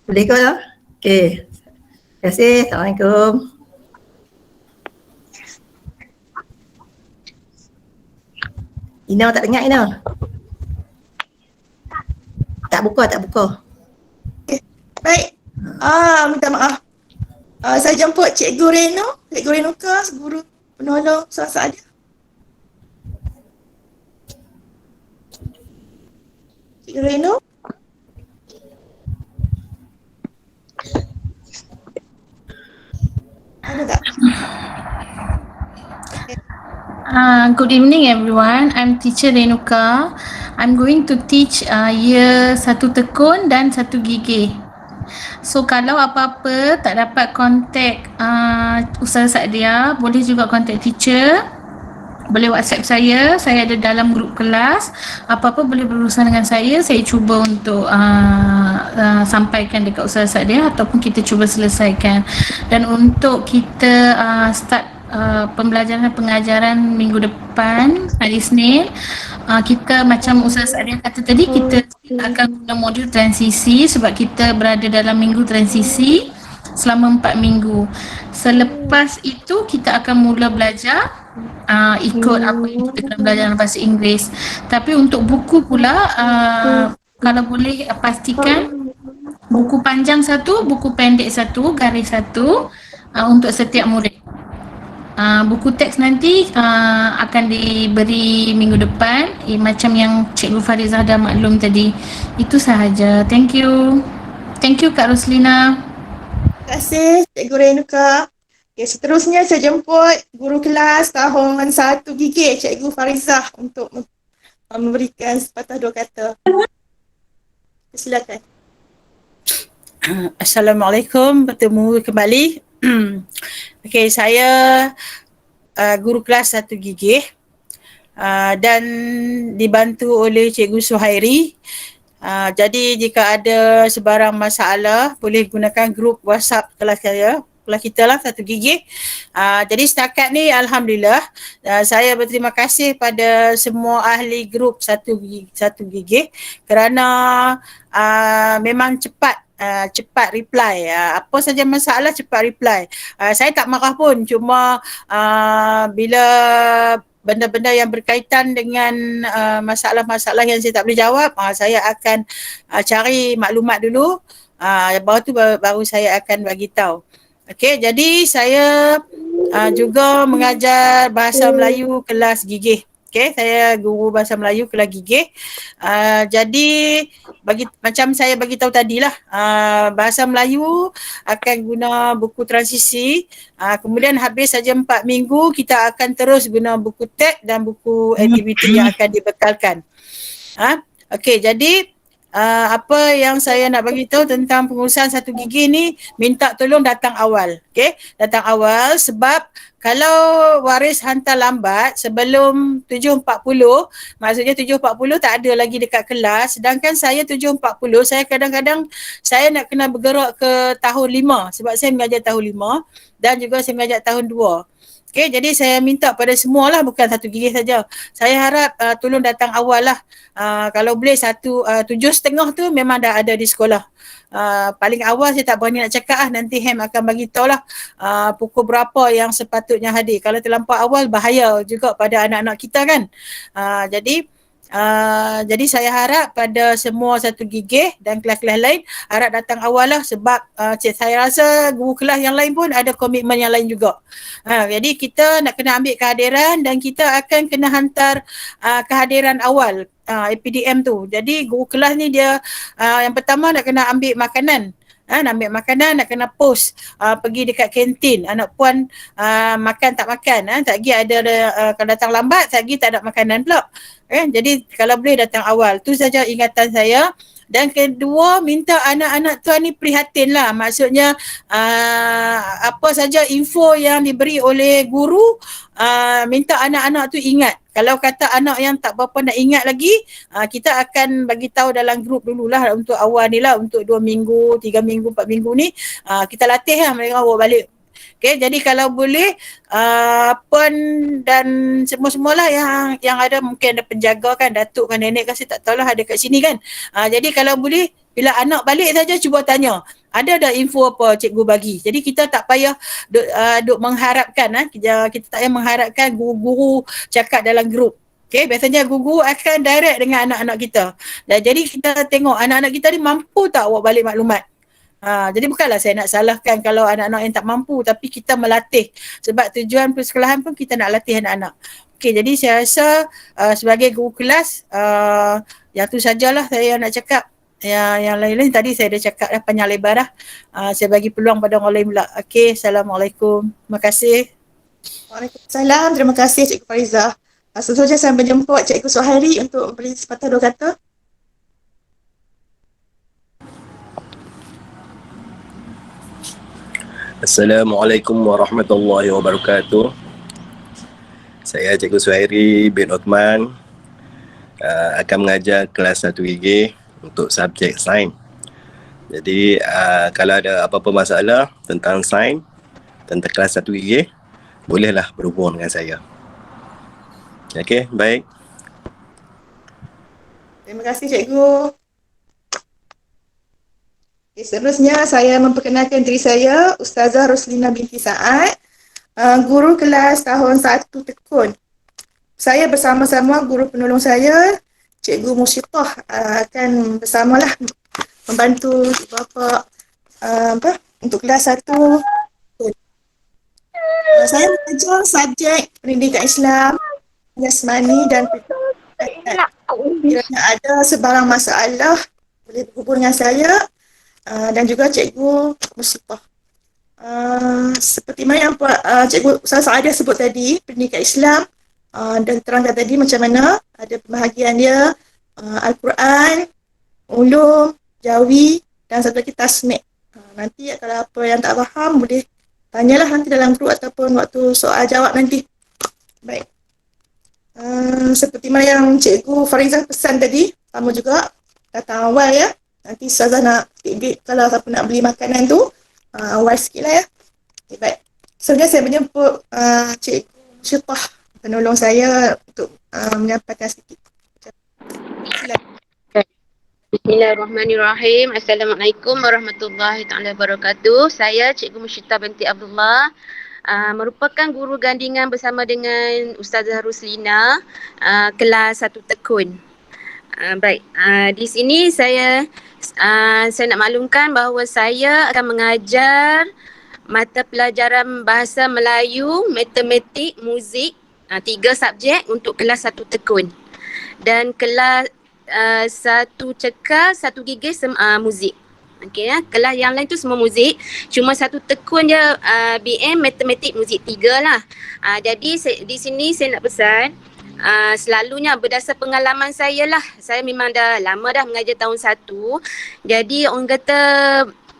Boleh kot tak? Okey. Terima kasih. Assalamualaikum. Ina tak dengar Ina. Tak buka. Baik. Minta maaf. Saya jemput Cikgu Reno, Cikgu Renuka, guru penolong Ustazah Saadia. Cikgu Reno. Ada tak? Good evening everyone. I'm teacher Renuka. I'm going to teach year 1 tekun dan 1 gigih. So kalau apa-apa tak dapat contact Ustazah Saadia, boleh juga contact teacher. Boleh WhatsApp saya ada dalam grup kelas. Apa-apa boleh berurusan dengan saya cuba untuk sampaikan dekat Ustazah Saadia ataupun kita cuba selesaikan. Dan untuk kita start pembelajaran pengajaran minggu depan hari Isnin, kita macam Ustazah Saadia kata tadi, kita akan guna modul transisi sebab kita berada dalam minggu transisi selama 4 minggu. Selepas itu kita akan mula belajar ikut apa yang kita kena belajar dalam bahasa Inggeris. Tapi untuk buku pula kalau boleh pastikan buku panjang 1, buku pendek 1, garis 1 untuk setiap murid. Buku teks nanti akan diberi minggu depan, macam yang Cikgu Farizah dah maklum tadi. Itu sahaja. Thank you Kak Roslina. Terima kasih Cikgu Renuka. Okay, seterusnya saya jemput guru kelas tahun 1 GG, Cikgu Farizah untuk memberikan sepatah dua kata. Silakan. Assalamualaikum, bertemu kembali. Okey, saya guru kelas 1 gigih dan dibantu oleh Cikgu Suhairi. Jadi jika ada sebarang masalah, boleh gunakan grup WhatsApp kelas saya, kelas kita lah 1 gigih. Jadi setakat ni Alhamdulillah, saya berterima kasih pada semua ahli grup 1 gigih kerana memang cepat reply. Apa saja masalah cepat reply. Saya tak marah pun, cuma bila benda-benda yang berkaitan dengan masalah-masalah yang saya tak boleh jawab, saya akan cari maklumat dulu, baru tu baru saya akan bagi tahu. Okey, jadi saya juga mengajar bahasa Melayu kelas gigih. Okey, saya guru bahasa Melayu kelas gigih. Jadi macam saya bagi tahu tadilah, bahasa Melayu akan guna buku transisi. Kemudian habis saja 4 minggu, kita akan terus guna buku teks dan buku aktiviti yang akan dibekalkan. Okey, jadi apa yang saya nak bagi tahu tentang pengurusan 1 gigih ni, minta tolong datang awal. Okey, datang awal sebab kalau waris hantar lambat sebelum 7.40, maksudnya 7.40 tak ada lagi dekat kelas, sedangkan saya 7.40, saya kadang-kadang saya nak kena bergerak ke tahun 5 sebab saya mengajar tahun 5 dan juga saya mengajar tahun 2. Okey, jadi saya minta pada semualah, bukan 1 gigih saja. Saya harap tolong datang awal lah. Kalau boleh 7.30 tu memang dah ada di sekolah. Paling awal saya tak berani nak cakap lah, nanti Hem akan bagi tahu lah pukul berapa yang sepatutnya hadir. Kalau terlampau awal bahaya juga pada anak-anak kita kan. Jadi saya harap pada semua 1 gigih dan kelas-kelas lain harap datang awal lah sebab saya rasa guru kelas yang lain pun ada komitmen yang lain juga. Jadi kita nak kena ambil kehadiran dan kita akan kena hantar kehadiran awal APDM tu. Jadi guru kelas ni dia yang pertama nak kena ambil makanan. Nak ambil makanan, nak kena post pergi dekat kantin, anak puan makan tak makan, tak pergi ada kalau datang lambat, tak pergi tak ada makanan pula. Jadi kalau boleh datang awal, tu saja ingatan saya. Dan kedua, minta anak-anak tuan ni prihatin lah, maksudnya apa saja info yang diberi oleh guru, minta anak-anak tu ingat. Kalau kata anak yang tak berapa nak ingat lagi, kita akan bagi tahu dalam grup dululah untuk awal ni lah, untuk 2 minggu, 3 minggu, 4 minggu ni kita latih lah mereka bawa balik. Okay, jadi kalau boleh puan dan semua-semualah yang ada, mungkin ada penjaga kan, datuk kan, nenek kan, saya tak tahulah ada kat sini kan. Jadi kalau boleh bila anak balik saja cuba tanya, ada info apa cikgu bagi. Jadi kita tak payah duk mengharapkan, kita tak payah mengharapkan guru-guru cakap dalam grup. Okay, biasanya guru akan direct dengan anak-anak kita. Dan jadi kita tengok anak-anak kita ni mampu tak bawa balik maklumat. Jadi bukanlah saya nak salahkan kalau anak-anak yang tak mampu, tapi kita melatih. Sebab tujuan persekolahan pun kita nak latih anak-anak. Okey, jadi saya rasa sebagai guru kelas, yang tu sajalah saya nak cakap. Yang lain-lain tadi saya dah cakap dah panjang lebar dah. Saya bagi peluang pada orang lain pula. Okey, Assalamualaikum. Terima kasih. Waalaikumsalam. Terima kasih Cikgu Farizah. Seterusnya saya menjemput Cikgu Suhairi untuk beri sepatah dua kata. Assalamualaikum warahmatullahi wabarakatuh. Saya Cikgu Suhairi bin Uthman, akan mengajar kelas 1 gigih untuk subjek sains. Jadi kalau ada apa-apa masalah tentang sains, tentang kelas 1 gigih, bolehlah berhubung dengan saya. Okey, baik. Terima kasih Cikgu. Seterusnya saya memperkenalkan diri saya, Ustazah Roslina binti Saad, guru kelas tahun 1 tekun. Saya bersama-sama guru penolong saya, Cikgu Musyiqah, akan bersamalah membantu Bapa untuk kelas 1 tekun. Saya mengajar subjek pendidikan Islam, jasmani dan pendidikan. Jika ada sebarang masalah, boleh berhubung dengan saya dan juga Cikgu Musyiqah. Seperti mana yang Cikgu Ustaz Saadia sebut tadi, pendidikan Islam dan terangkan tadi macam mana ada pembahagian dia, Al-Quran, ulum, jawi dan satu lagi tasmik. Nanti kalau apa yang tak faham boleh tanyalah nanti dalam grup ataupun waktu soal jawab nanti. Baik. Seperti mana yang Cikgu Farizah pesan tadi, sama juga datang awal ya. Nanti Ustazah nak sikit kalau siapa nak beli makanan tu, awal sikit lah ya. Okay, baik. Sebenarnya saya menjemput Cikgu Syitah penolong saya untuk menyampaikan sedikit. Silakan. Bismillahirrahmanirrahim. Assalamualaikum warahmatullahi taala wabarakatuh. Saya Cikgu Musyita binti Abdullah, merupakan guru gandingan bersama dengan Ustazah Ruslina, kelas 1 tekun. Baik, di sini saya nak maklumkan bahawa saya akan mengajar mata pelajaran bahasa Melayu, matematik, muzik, 3 subjek untuk kelas 1 tekun. Dan kelas 1 cekal, 1 gigih muzik. Okey ya, kelas yang lain tu semua muzik. Cuma 1 tekun je BM matematik muzik 3 lah. Jadi di sini saya nak pesan, selalunya berdasar pengalaman saya lah. Saya memang dah lama dah mengajar tahun 1. Jadi orang kata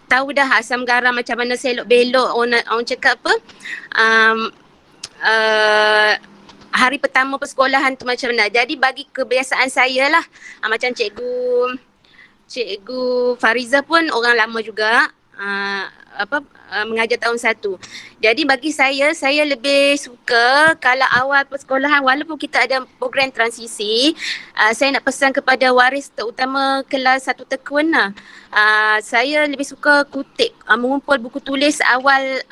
tahu dah asam garam macam mana selok belok, orang cakap apa? Hari pertama persekolahan tu macam mana. Jadi bagi kebiasaan saya lah, macam Cikgu Farizah pun orang lama juga mengajar tahun 1. Jadi bagi saya lebih suka kalau awal persekolahan, walaupun kita ada program transisi, saya nak pesan kepada waris terutama kelas 1 tekun lah. Saya lebih suka kutip, mengumpul buku tulis awal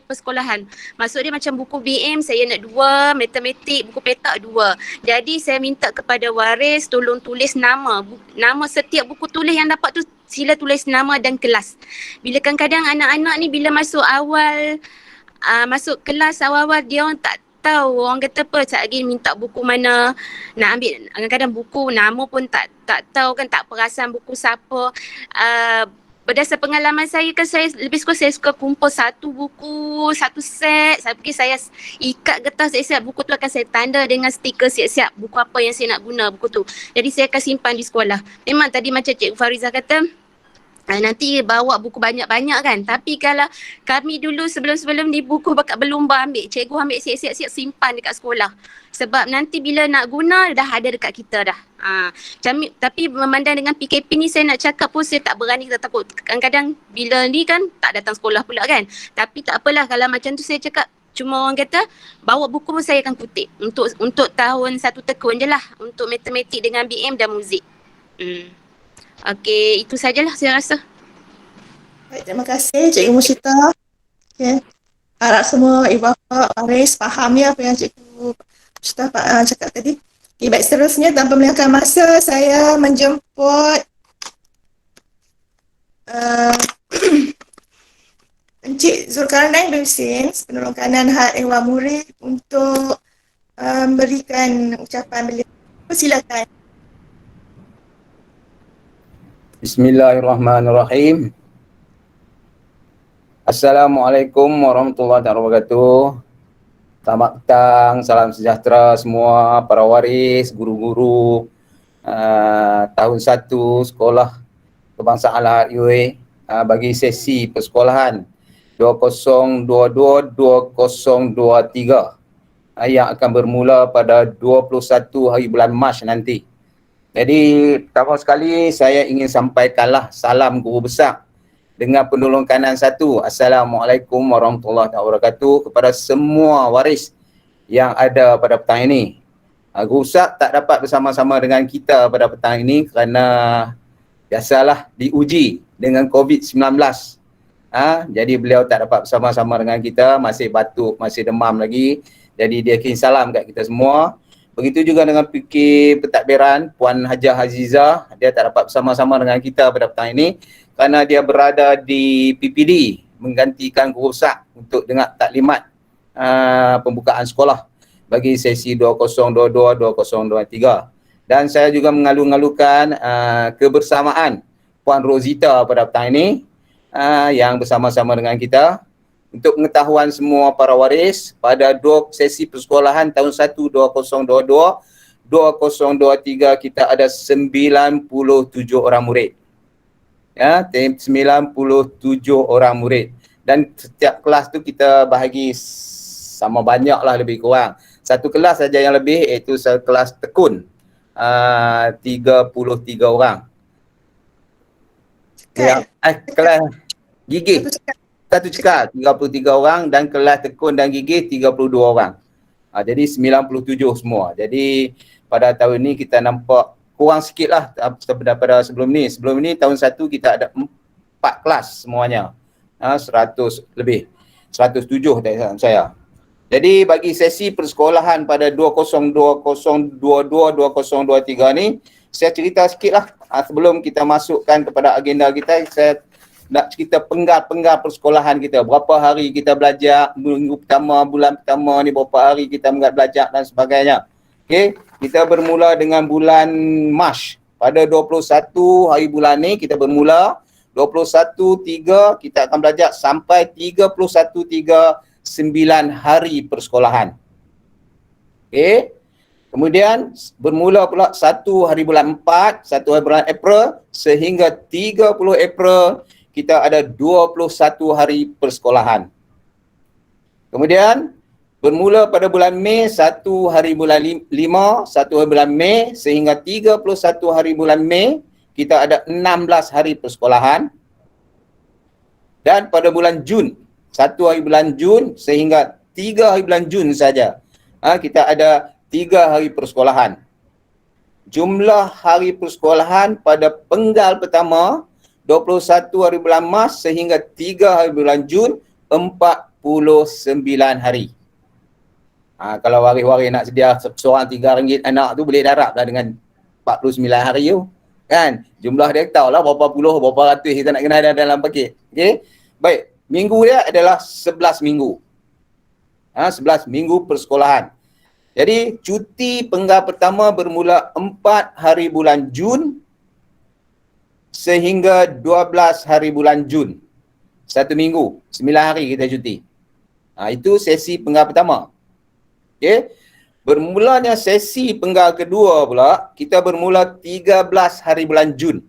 persekolahan. Maksud dia macam buku BM saya nak 2, matematik, buku petak 2. Jadi saya minta kepada waris tolong tulis nama setiap buku tulis yang dapat tu, sila tulis nama dan kelas. Bila kadang-kadang anak-anak ni bila masuk masuk kelas awal-awal dia orang tak tahu, orang kata apa, sekejap lagi minta buku mana nak ambil. Kadang-kadang buku nama pun tak tahu kan, tak perasan buku siapa. Berdasar pengalaman saya kan, saya suka kumpul satu buku, satu set. Saya ikat getah siap-siap. Buku tu akan saya tanda dengan stiker siap-siap buku apa yang saya nak guna buku tu. Jadi saya akan simpan di sekolah. Memang tadi macam Cikgu Farizah kata, nanti bawa buku banyak-banyak kan. Tapi kalau kami dulu sebelum ni buku bakat berlumba ambil. Cikgu ambil siap-siap simpan dekat sekolah. Sebab nanti bila nak guna dah ada dekat kita dah. Tapi memandang dengan PKP ni saya nak cakap pun saya tak berani, kita takut. Kadang-kadang bila ni kan tak datang sekolah pula kan. Tapi tak apalah kalau macam tu saya cakap. Cuma orang kata bawa buku pun saya akan kutip. Untuk tahun 1 tekun je lah. Untuk matematik dengan BM dan muzik. Okey, itu sajalah saya rasa. Baik, terima kasih Cikgu Musyita. Okay. Harap semua ibu bapa waris faham ya apa yang Cikgu Musyita cakap tadi. Okay, baik, seterusnya tanpa melengahkan masa saya menjemput Encik Zulkarnain bin Husin, penolong kanan Had Ehwal Murid untuk memberikan ucapan beliau. Silakan. Bismillahirrahmanirrahim. Assalamualaikum warahmatullahi wabarakatuh. Selamat petang, salam sejahtera semua para waris, guru-guru tahun 1 Sekolah Kebangsaan Lahad UA bagi sesi persekolahan 2022-2023 yang akan bermula pada 21 hari bulan Mac nanti. Jadi pertama sekali saya ingin sampaikanlah salam guru besar dengan penolong kanan 1. Assalamualaikum warahmatullahi wabarakatuh kepada semua waris yang ada pada petang ini. Guru besar tak dapat bersama-sama dengan kita pada petang ini kerana biasalah diuji dengan COVID-19. Jadi beliau tak dapat bersama-sama dengan kita, masih batuk, masih demam lagi. Jadi dia kirim salam kat kita semua. Begitu juga dengan PK Pentadbiran Puan Hajah Azizah, dia tak dapat bersama-sama dengan kita pada petang ini kerana dia berada di PPD menggantikan guru besar untuk dengar taklimat pembukaan sekolah bagi sesi 2022-2023. Dan saya juga mengalu-ngalukan kebersamaan Puan Rosita pada petang ini yang bersama-sama dengan kita untuk pengetahuan semua para waris, pada sesi persekolahan tahun 1 2022 2023 kita ada 97 orang murid. Ya, 97 orang murid. Dan setiap kelas tu kita bahagi sama banyak lah lebih kurang. Satu kelas saja yang lebih iaitu kelas tekun. 33 orang. Yang kelas gigih. Satu cekal 33 orang dan kelas tekun dan gigih 32 orang. Jadi 97 semua. Jadi pada tahun ni kita nampak kurang sikit lah daripada sebelum ni. Sebelum ni tahun 1 kita ada 4 kelas semuanya. 100 lebih. 107 tak salah saya. Jadi bagi sesi persekolahan pada 2022-2023 ni, saya cerita sikit lah sebelum kita masukkan kepada agenda kita. Saya nak cerita penggal-penggal persekolahan kita. Berapa hari kita belajar, minggu pertama, bulan pertama ni berapa hari kita belajar dan sebagainya. Okey, kita bermula dengan bulan Mac. Pada 21 hari bulan ni kita bermula, 21/3 kita akan belajar sampai 31/3 9 hari persekolahan. Okey. Kemudian bermula pula 1 hari bulan 4, 1 hari bulan April sehingga 30 April kita ada 21 hari persekolahan. Kemudian bermula pada bulan Mei 1 hari bulan 5, 1 hari bulan Mei sehingga 31 hari bulan Mei kita ada 16 hari persekolahan. Dan pada bulan Jun, 1 hari bulan Jun sehingga 3 hari bulan Jun saja, kita ada 3 hari persekolahan. Jumlah hari persekolahan pada penggal pertama 21 hari bulan Mac sehingga 3 hari bulan Jun 49 hari. Kalau waris-waris nak sedia seorang RM3 anak tu boleh darab lah dengan 49 hari tu. Kan? Jumlah dia tahu lah berapa puluh, berapa ratus kita nak kena dalam paket. Okey. Baik. Minggu dia adalah 11 minggu. 11 minggu persekolahan. Jadi cuti penggal pertama bermula 4 hari bulan Jun sehingga 12 hari bulan Jun. 1 minggu, 9 hari kita cuti. Itu sesi penggal pertama. Okey. Bermulanya sesi penggal kedua pula, kita bermula 13 hari bulan Jun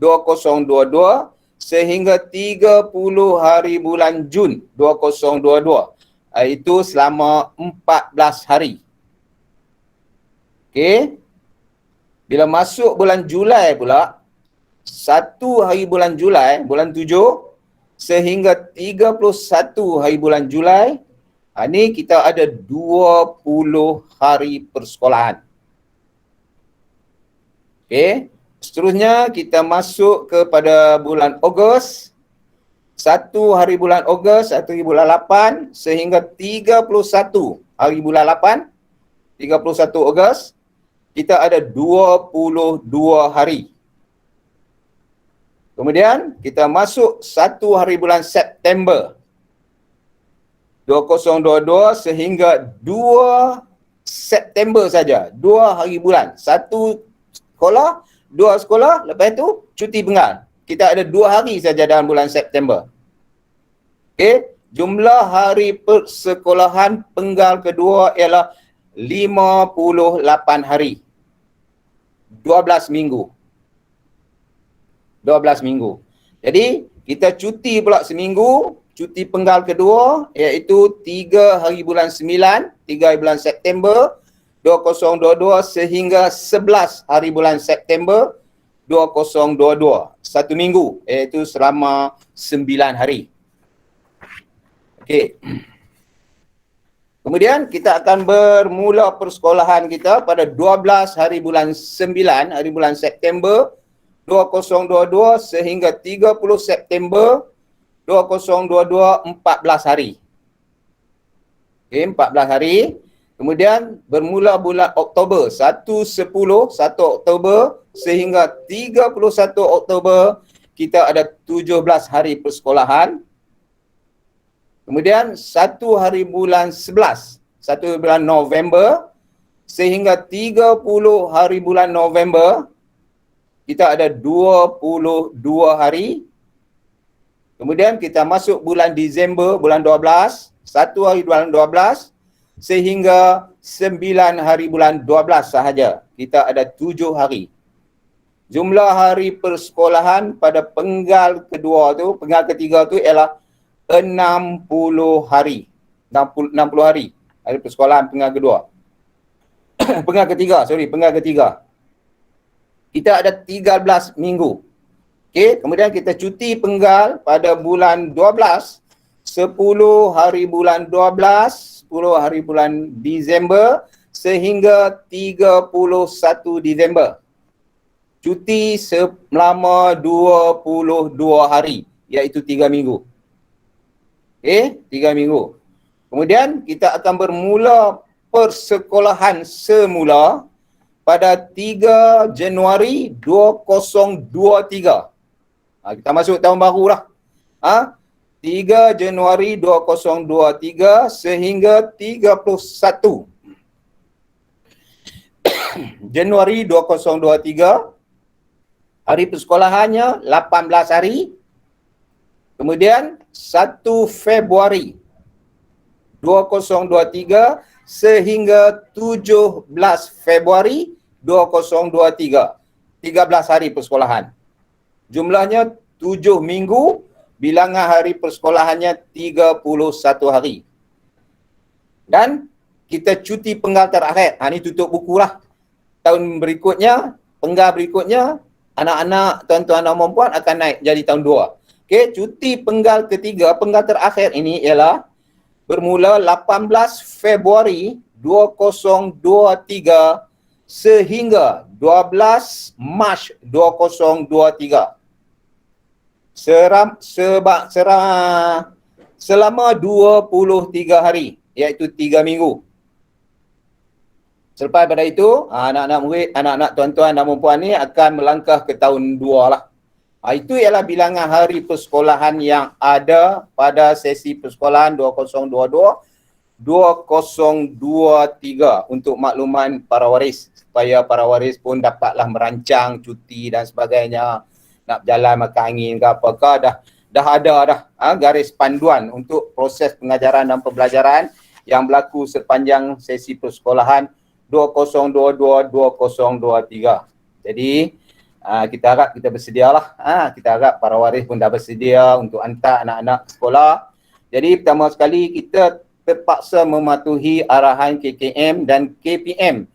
2022 sehingga 30 hari bulan Jun 2022. Itu selama 14 hari. Okey. Bila masuk bulan Julai pula, 1 hari bulan Julai, bulan 7 sehingga 31 hari bulan Julai, ni kita ada 20 hari persekolahan. Okey. Seterusnya kita masuk kepada bulan Ogos. 1 hari bulan Ogos, 1 hari bulan 8 sehingga 31 hari bulan 8, 31 Ogos, kita ada 22 hari. Kemudian kita masuk 1 hari bulan September 2022 sehingga 2 September saja, 2 hari bulan. 1 sekolah, 2 sekolah, lepas tu cuti penggal. Kita ada 2 hari saja dalam bulan September. Okey, jumlah hari persekolahan penggal kedua ialah 58 hari. 12 minggu. 12 minggu. Jadi, kita cuti pula seminggu, cuti penggal kedua iaitu 3 hari bulan 9, 3 hari bulan September 2022 sehingga 11 hari bulan September 2022. 1 minggu iaitu selama 9 hari. Okey. Kemudian kita akan bermula persekolahan kita pada 12 hari bulan 9, hari bulan September 2022 sehingga 30 September 2022, 14 hari. Okey, 14 hari. Kemudian bermula bulan Oktober 1 Oktober sehingga 31 Oktober kita ada 17 hari persekolahan. Kemudian 1 hari bulan 11, 1 bulan November sehingga 30 hari bulan November kita ada 22 hari. Kemudian kita masuk bulan Disember, bulan 12, 1 hari bulan 12 sehingga 9 hari bulan 12 sahaja. Kita ada 7 hari. Jumlah hari persekolahan pada penggal kedua tu, penggal ketiga tu ialah 60 hari. 60 hari. Hari persekolahan penggal kedua. Penggal ketiga. Kita ada 13 minggu. Okey, kemudian kita cuti penggal pada bulan 12, 10 hari bulan 12, 10 hari bulan Disember sehingga 31 Disember. Cuti selama 22 hari, iaitu 3 minggu. Okey, 3 minggu. Kemudian kita akan bermula persekolahan semula pada 3 Januari 2023. Kita masuk tahun baru lah. 3 Januari 2023 sehingga 31 Januari 2023. Hari persekolahannya 18 hari. Kemudian 1 Februari 2023 sehingga 17 Februari 2023. 13 hari persekolahan. Jumlahnya 7 minggu, bilangan hari persekolahannya 31 hari. Dan kita cuti penggal terakhir. Ini tutup buku lah. Tahun berikutnya, penggal berikutnya, anak-anak, tuan-tuan dan puan akan naik jadi tahun 2. Okey, cuti penggal ketiga, penggal terakhir ini ialah bermula 18 Februari 2023 sehingga 12 Mac 2023. Selama 23 hari, iaitu 3 minggu. Selepas pada itu, anak-anak murid, anak-anak tuan-tuan dan puan ni akan melangkah ke tahun 2 lah. Itu ialah bilangan hari persekolahan yang ada pada sesi persekolahan 2022-2023 untuk makluman para waris, supaya para waris pun dapatlah merancang cuti dan sebagainya, nak berjalan makan angin ke apakah, dah ada garis panduan untuk proses pengajaran dan pembelajaran yang berlaku sepanjang sesi persekolahan 2022-2023. Jadi kita harap kita bersedialah. Kita harap para waris pun dah bersedia untuk hantar anak-anak sekolah. Jadi pertama sekali kita terpaksa mematuhi arahan KKM dan KPM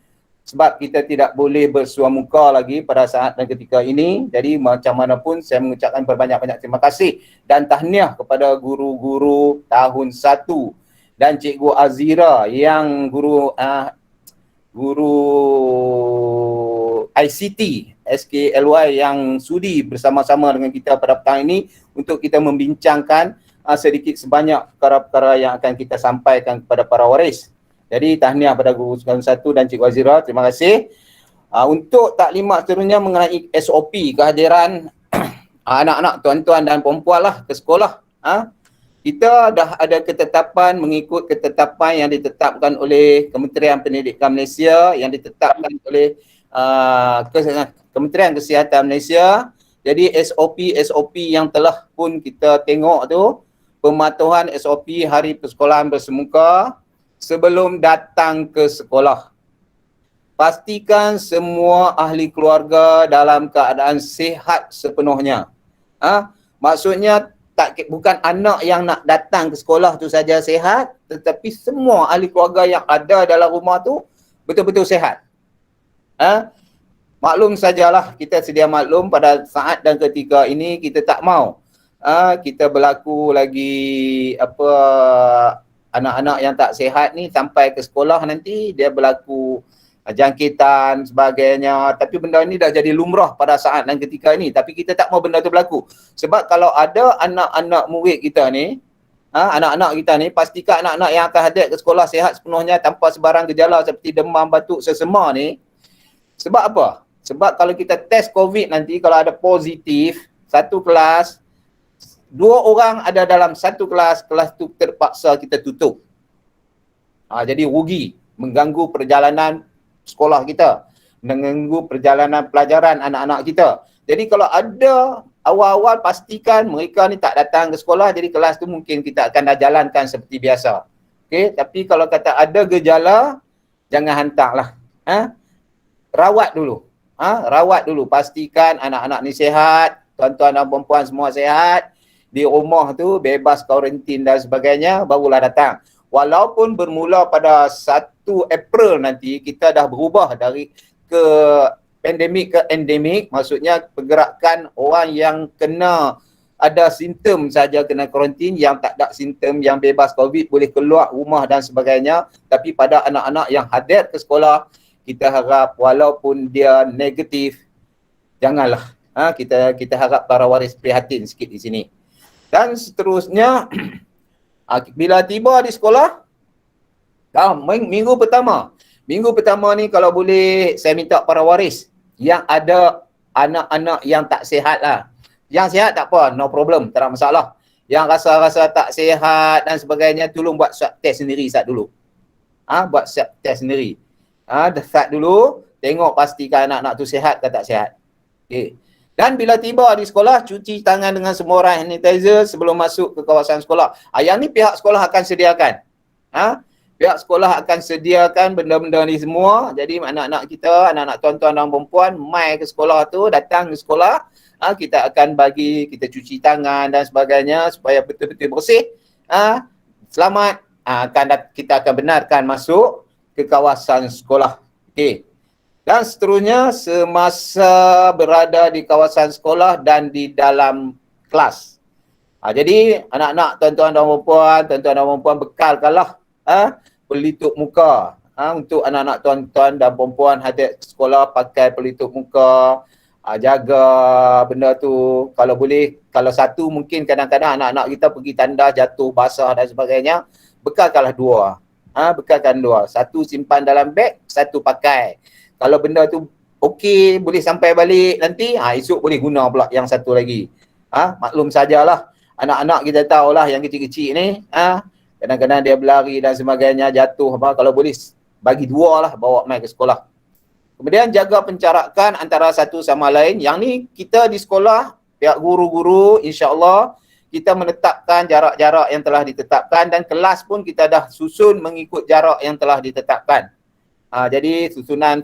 sebab kita tidak boleh bersua muka lagi pada saat dan ketika ini. Jadi macam mana pun saya mengucapkan berbanyak-banyak terima kasih dan tahniah kepada guru-guru tahun 1 dan Cikgu Azira yang guru ICT SKLY yang sudi bersama-sama dengan kita pada petang ini untuk kita membincangkan sedikit sebanyak perkara-perkara yang akan kita sampaikan kepada para waris. Jadi tahniah pada guru tahun 1 dan Cikgu Azira, terima kasih. Untuk taklimat seterusnya mengenai SOP kehadiran anak-anak tuan-tuan dan perempuan lah ke sekolah. Kita dah ada ketetapan mengikut ketetapan yang ditetapkan oleh Kementerian Pendidikan Malaysia, yang ditetapkan oleh Kementerian Kesihatan Malaysia. Jadi SOP yang telah pun kita tengok tu, pematuhan SOP hari persekolahan bersemuka sebelum datang ke sekolah. Pastikan semua ahli keluarga dalam keadaan sihat sepenuhnya. Maksudnya bukan anak yang nak datang ke sekolah tu saja sihat, tetapi semua ahli keluarga yang ada dalam rumah tu betul-betul sihat. Maklum sajalah, kita sedia maklum pada saat dan ketika ini kita tak mau kita berlaku lagi anak-anak yang tak sihat ni sampai ke sekolah nanti dia berlaku jangkitan sebagainya. Tapi benda ni dah jadi lumrah pada saat dan ketika ini. Tapi kita tak mau benda tu berlaku. Sebab kalau ada anak-anak murid kita ni, anak-anak kita ni, pastikan anak-anak yang akan hadir ke sekolah sihat sepenuhnya tanpa sebarang gejala seperti demam, batuk, sesema ni. Sebab apa? Sebab kalau kita test COVID nanti, kalau ada positif, satu kelas, 2 orang ada dalam satu kelas, kelas tu terpaksa kita tutup. Jadi rugi, mengganggu perjalanan sekolah kita, mengganggu perjalanan pelajaran anak-anak kita. Jadi kalau ada awal-awal pastikan mereka ni tak datang ke sekolah, jadi kelas tu mungkin kita akan dah jalankan seperti biasa. Okey, tapi kalau kata ada gejala, jangan hantarlah. Rawat dulu. Rawat dulu, pastikan anak-anak ni sihat, tuan-tuan dan perempuan semua sihat. Di rumah tu bebas kuarantin dan sebagainya, barulah datang. Walaupun bermula pada 1 April nanti, kita dah berubah dari ke pandemik ke endemik, maksudnya pergerakan orang yang kena ada simptom saja kena kuarantin, yang tak ada simptom, yang bebas COVID boleh keluar rumah dan sebagainya. Tapi pada anak-anak yang hadir ke sekolah, kita harap walaupun dia negatif, janganlah. Kita harap para waris prihatin sikit di sini. Dan seterusnya, bila tiba di sekolah, minggu pertama ni kalau boleh saya minta para waris yang ada anak-anak yang tak sihat lah. Yang sihat tak apa, no problem, tak ada masalah. Yang rasa-rasa tak sihat dan sebagainya, tolong buat swab test sendiri start dulu. Buat swab test sendiri. Start dulu, tengok pastikan anak-anak tu sihat ke tak sihat. Okay. Dan bila tiba di sekolah, cuci tangan dengan semua orang sanitizer sebelum masuk ke kawasan sekolah. Yang ni pihak sekolah akan sediakan. Pihak sekolah akan sediakan benda-benda ni semua. Jadi anak-anak kita, anak-anak tuan-tuan dan perempuan, mai ke sekolah tu, datang ke sekolah, kita akan bagi, kita cuci tangan dan sebagainya supaya betul-betul bersih. Selamat, kita akan benarkan masuk ke kawasan sekolah. Okey. Dan seterusnya, semasa berada di kawasan sekolah dan di dalam kelas. Jadi anak-anak, tuan-tuan dan perempuan bekalkanlah pelitup muka. Untuk anak-anak tuan-tuan dan perempuan hadir ke sekolah, pakai pelitup muka, jaga benda tu. Kalau boleh, kalau satu mungkin kadang-kadang anak-anak kita pergi tanda jatuh basah dan sebagainya, bekalkanlah 2. Bekalkan 2. Satu simpan dalam beg, satu pakai. Kalau benda tu okey, boleh sampai balik nanti, esok boleh guna pula yang satu lagi. Maklum sajalah, anak-anak kita tahulah yang kecil-kecil ni, kadang-kadang dia berlari dan sebagainya, jatuh apa, kalau boleh bagi 2 lah, bawa mai ke sekolah. Kemudian jaga pencarakan antara satu sama lain. Yang ni kita di sekolah, pihak guru-guru, insya-Allah kita menetapkan jarak-jarak yang telah ditetapkan, dan kelas pun kita dah susun mengikut jarak yang telah ditetapkan. Jadi susunan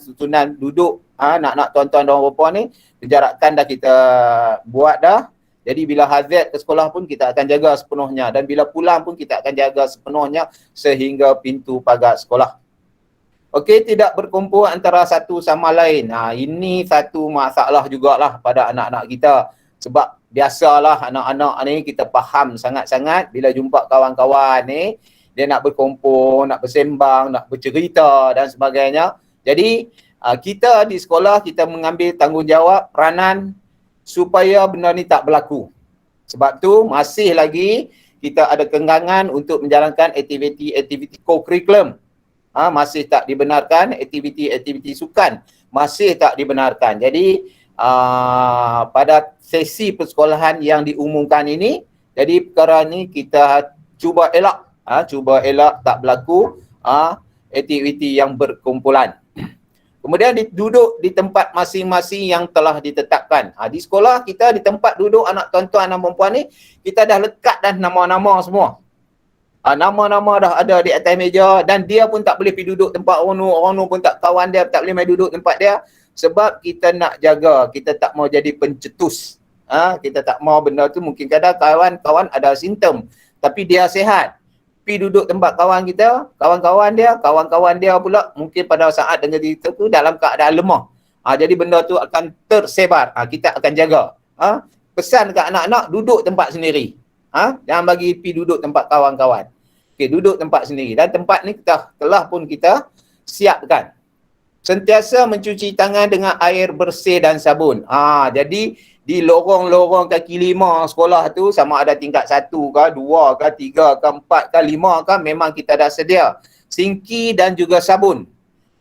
duduk anak-anak tuan-tuan dan perempuan ni, penjarakan dah kita buat dah. Jadi bila hazard ke sekolah pun kita akan jaga sepenuhnya, dan bila pulang pun kita akan jaga sepenuhnya sehingga pintu pagar sekolah. Okey, tidak berkumpul antara satu sama lain. Ini satu masalah jugalah pada anak-anak kita. Sebab biasalah anak-anak ni kita faham sangat-sangat bila jumpa kawan-kawan ni, dia nak berkumpul, nak bersembang, nak bercerita dan sebagainya. Jadi kita di sekolah, kita mengambil tanggungjawab peranan supaya benda ni tak berlaku. Sebab tu masih lagi kita ada kenggangan untuk menjalankan aktiviti co-curriculum. Masih tak dibenarkan, aktiviti sukan masih tak dibenarkan. Jadi pada sesi persekolahan yang diumumkan ini, jadi perkara ni kita cuba elak. Tak berlaku aktiviti yang berkumpulan. Kemudian duduk di tempat masing-masing yang telah ditetapkan. Di sekolah kita, di tempat duduk anak tuan-tuan dan perempuan ni, kita dah lekat dah nama-nama semua. Nama-nama dah ada di atas meja, dan dia pun tak boleh pergi duduk tempat orang nu pun tak, kawan dia tak boleh main duduk tempat dia. Sebab kita nak jaga, kita tak mau jadi pencetus. Kita tak mau benda tu, mungkin kadang kawan-kawan ada simptom tapi dia sihat. Pergi duduk tempat kawan kita, kawan-kawan dia pula mungkin pada saat dengan kita tu dalam keadaan lemah. Jadi benda tu akan tersebar. Kita akan jaga. Pesan ke anak-anak, duduk tempat sendiri. Jangan bagi pergi duduk tempat kawan-kawan. Okey, duduk tempat sendiri. Dan tempat ni telah pun kita siapkan. Sentiasa mencuci tangan dengan air bersih dan sabun. Jadi di lorong-lorong kaki 5 sekolah tu, sama ada tingkat 1 ke, 2 ke, 3 ke, 4 ke, 5 ke, memang kita dah sedia sinki dan juga sabun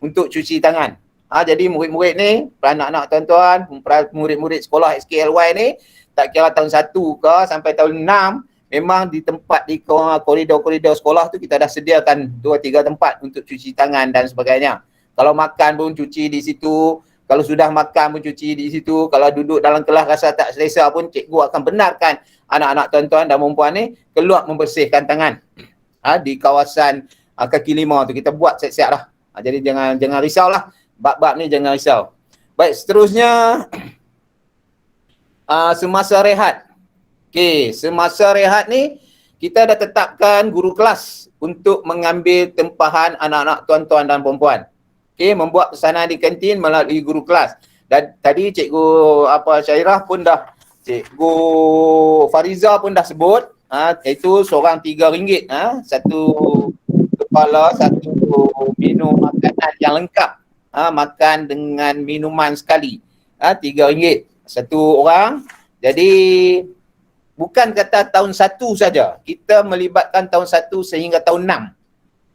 untuk cuci tangan. Jadi murid-murid ni, anak-anak tuan-tuan, murid-murid sekolah SKLY ni, tak kira tahun 1 ke sampai tahun 6, memang di tempat di koridor-koridor sekolah tu kita dah sediakan 2-3 tempat untuk cuci tangan dan sebagainya. Kalau makan pun cuci di situ, Kalau sudah makan mencuci di situ, kalau duduk dalam kelas rasa tak selesa pun cikgu akan benarkan anak-anak tuan-tuan dan perempuan ni keluar membersihkan tangan di kawasan kaki lima tu. Kita buat siap-siap lah. Jadi jangan risaulah. Bab-bab ni jangan risau. Baik, seterusnya semasa rehat. Okey, semasa rehat ni kita dah tetapkan guru kelas untuk mengambil tempahan anak-anak tuan-tuan dan perempuan. Okey, membuat pesanan di kantin melalui guru kelas. Dan tadi cikgu Syairah pun dah, cikgu Fariza pun dah sebut, iaitu seorang RM3, satu kepala, satu minum makanan yang lengkap, makan dengan minuman sekali, RM3 satu orang. Jadi bukan kata tahun 1 saja, kita melibatkan tahun 1 sehingga tahun 6.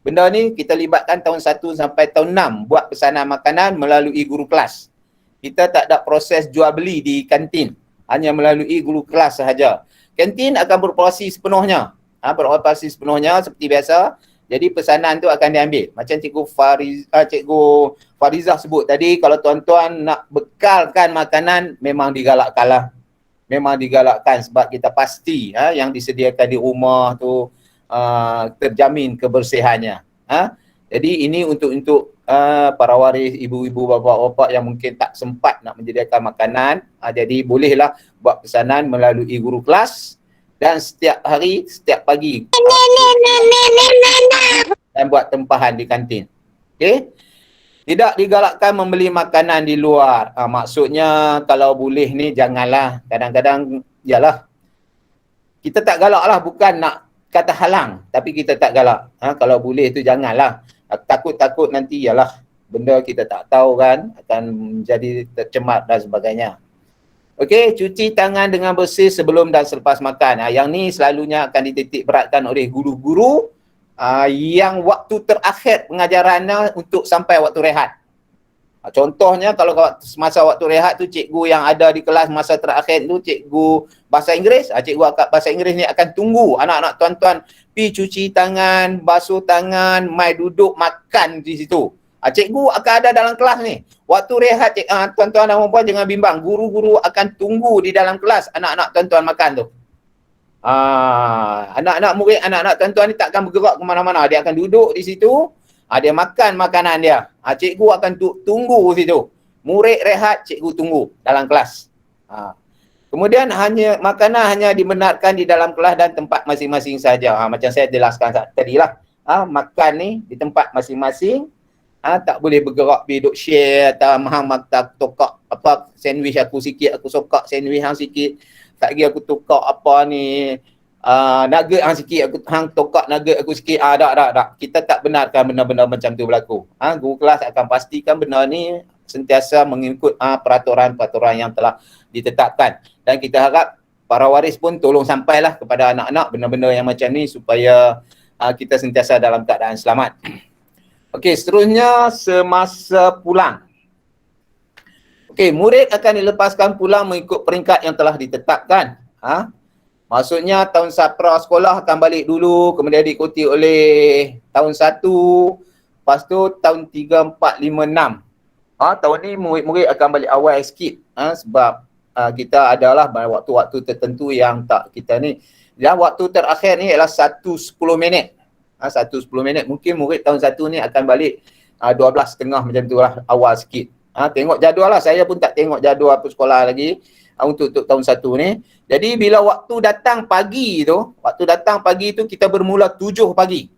Benda ni kita libatkan tahun 1 sampai tahun 6 buat pesanan makanan melalui guru kelas. Kita tak ada proses jual beli di kantin, hanya melalui guru kelas sahaja. Kantin akan beroperasi sepenuhnya, beroperasi sepenuhnya seperti biasa. Jadi pesanan tu akan diambil. Macam cikgu Farizah sebut tadi, kalau tuan-tuan nak bekalkan makanan, memang digalakkan lah. Memang digalakkan sebab kita pasti yang disediakan di rumah tu terjamin kebersihannya. Jadi ini untuk para waris, ibu-ibu, bapa-bapa yang mungkin tak sempat nak menyediakan makanan, jadi bolehlah buat pesanan melalui guru kelas dan setiap hari, setiap pagi dan buat tempahan di kantin. Okey? Tidak digalakkan membeli makanan di luar. Maksudnya kalau boleh ni janganlah. Kadang-kadang yalah, kita tak galak lah, bukan nak kata halang, tapi kita tak galak. Kalau boleh tu janganlah. Takut-takut nanti yalah benda kita tak tahu kan, akan menjadi tercemar dan sebagainya. Okey, cuci tangan dengan bersih sebelum dan selepas makan. Yang ni selalunya akan dititik beratkan oleh guru-guru yang waktu terakhir pengajarannya untuk sampai waktu rehat. Contohnya kalau semasa waktu rehat tu, cikgu yang ada di kelas masa terakhir tu cikgu bahasa Inggeris, cikgu bahasa Inggeris ni akan tunggu anak-anak tuan-tuan pi cuci tangan, basuh tangan, mai duduk makan di situ. Cikgu akan ada dalam kelas ni. Waktu rehat tuan-tuan dan puan jangan bimbang, guru-guru akan tunggu di dalam kelas anak-anak tuan-tuan makan tu. Anak-anak murid, anak-anak tuan-tuan ni takkan bergerak ke mana-mana, dia akan duduk di situ. Dia makan makanan dia. Cikgu akan tunggu situ. Murid rehat, cikgu tunggu dalam kelas. Kemudian makanan hanya dibenarkan di dalam kelas dan tempat masing-masing saja. Macam saya jelaskan tadi lah. Makan ni di tempat masing-masing. Tak boleh bergerak pergi duk share atau hang tokak sandwich aku sikit, aku sokak sandwich hang sikit. Tak lagi aku tokak nugget hang sikit, hang tokak nugget aku sikit. Tak. Kita tak benarkan benda-benda macam tu berlaku. Guru kelas akan pastikan benda ni sentiasa mengikut peraturan-peraturan yang telah ditetapkan. Dan kita harap para waris pun tolong sampailah kepada anak-anak benda-benda yang macam ni supaya kita sentiasa dalam keadaan selamat. Okey, seterusnya semasa pulang. Okey, murid akan dilepaskan pulang mengikut peringkat yang telah ditetapkan. Maksudnya tahun sekolah akan balik dulu, kemudian diikuti oleh tahun 1, lepas tu tahun 3, 4, 5, 6. Tahun ni murid-murid akan balik awal sikit, sebab kita adalah waktu-waktu tertentu yang tak kita ni. Dan waktu terakhir ni ialah 1:10 minit. 1:10 minit. Mungkin murid tahun 1 ni akan balik 12:30 macam tu lah, awal sikit. Tengok jadual lah, saya pun tak tengok jadual sekolah lagi untuk tahun 1 ni. Jadi bila waktu datang pagi tu kita bermula 7 pagi.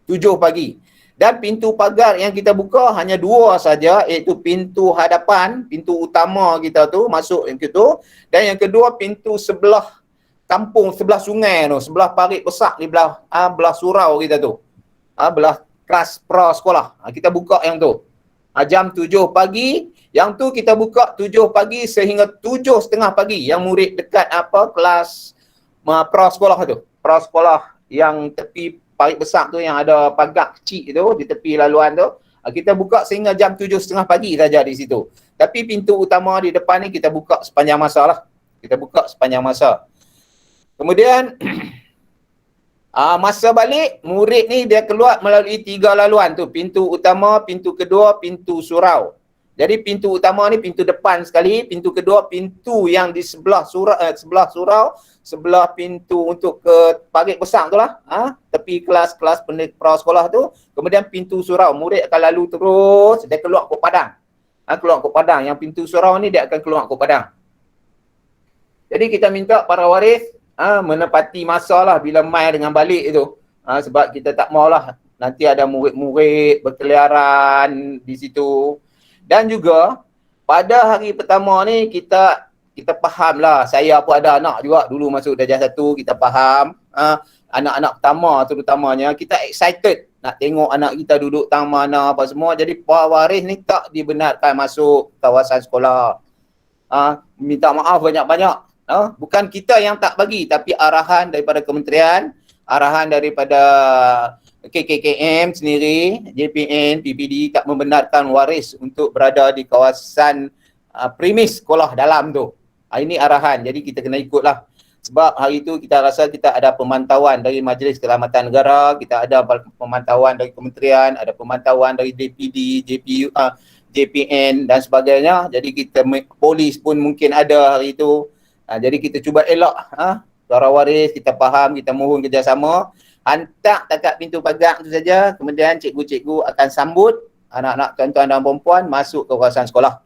7 pagi. Dan pintu pagar yang kita buka hanya 2 saja, iaitu pintu hadapan, pintu utama kita tu masuk yang itu, dan yang kedua pintu sebelah kampung, sebelah sungai tu, sebelah parit besar di belah surau kita tu. Belah kelas prasekolah. Kita buka yang tu. Jam 7 pagi, yang tu kita buka 7 pagi sehingga 7:30 pagi. Yang murid dekat kelas prasekolah tu. Prasekolah yang tepi parit besar tu, yang ada pagar kecil tu di tepi laluan tu. Kita buka sehingga jam 7:30 pagi saja di situ. Tapi pintu utama di depan ni kita buka sepanjang masa lah. Kita buka sepanjang masa. Kemudian masa balik, murid ni dia keluar melalui 3 laluan tu. Pintu utama, pintu kedua, pintu surau. Jadi pintu utama ni pintu depan sekali, pintu kedua pintu yang di sebelah surau, sebelah pintu untuk ke parit besar tu lah, tepi kelas-kelas prasekolah tu. Kemudian pintu surau, murid akan lalu terus, dia keluar Kok Padang. Keluar Kok Padang, yang pintu surau ni dia akan keluar Kok Padang. Jadi kita minta para waris menepati masa lah bila mai dengan balik itu. Sebab kita tak maulah nanti ada murid-murid berkeliaran di situ. Dan juga pada hari pertama ni kita faham lah, saya pun ada anak juga dulu masuk darjah 1, kita faham anak-anak pertama terutamanya, kita excited nak tengok anak kita duduk tang mana apa semua. Jadi para waris ni tak dibenarkan masuk kawasan sekolah. Minta maaf banyak-banyak. Bukan kita yang tak bagi, tapi arahan daripada kementerian, arahan daripada KKKM sendiri, JPN, PPD tak membenarkan waris untuk berada di kawasan premis sekolah dalam tu. Ini arahan, jadi kita kena ikutlah. Sebab hari itu kita rasa kita ada pemantauan dari Majlis Keselamatan Negara, kita ada pemantauan dari kementerian, ada pemantauan dari DPD, JPU, JPN dan sebagainya. Jadi kita, polis pun mungkin ada hari itu. Jadi kita cuba elak para waris, kita faham, kita mohon kerjasama. Hantar dekat pintu pagar tu saja, kemudian cikgu-cikgu akan sambut anak-anak tuan-tuan dan perempuan masuk ke kawasan sekolah.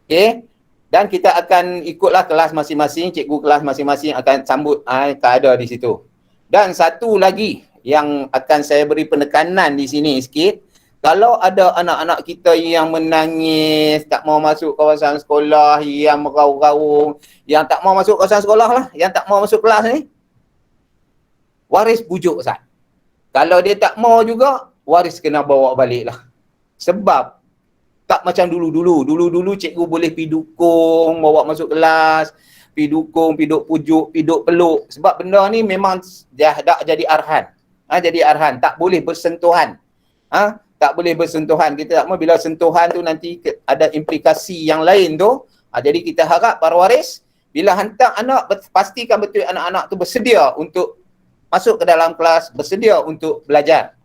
Okey, dan kita akan ikutlah kelas masing-masing, cikgu kelas masing-masing akan sambut tak ada di situ. Dan satu lagi yang akan saya beri penekanan di sini sikit, kalau ada anak-anak kita yang menangis, tak mau masuk kawasan sekolah, yang meraung-raung, yang tak mau masuk kawasan sekolah lah, yang tak mau masuk kelas ni, waris pujuk Ustaz. Kalau dia tak mau juga, waris kena bawa balik lah. Sebab tak macam dulu-dulu. Dulu-dulu cikgu boleh pi dukung, bawa masuk kelas, pi dukung, pi duk pujuk, pi duk peluk. Sebab benda ni memang dah jadi arhan. Jadi arhan, tak boleh bersentuhan. Tak boleh bersentuhan. Kita tak mau bila sentuhan tu nanti ada implikasi yang lain tu. Jadi kita harap para waris, bila hantar anak, pastikan betul anak-anak tu bersedia untuk masuk ke dalam kelas, bersedia untuk belajar.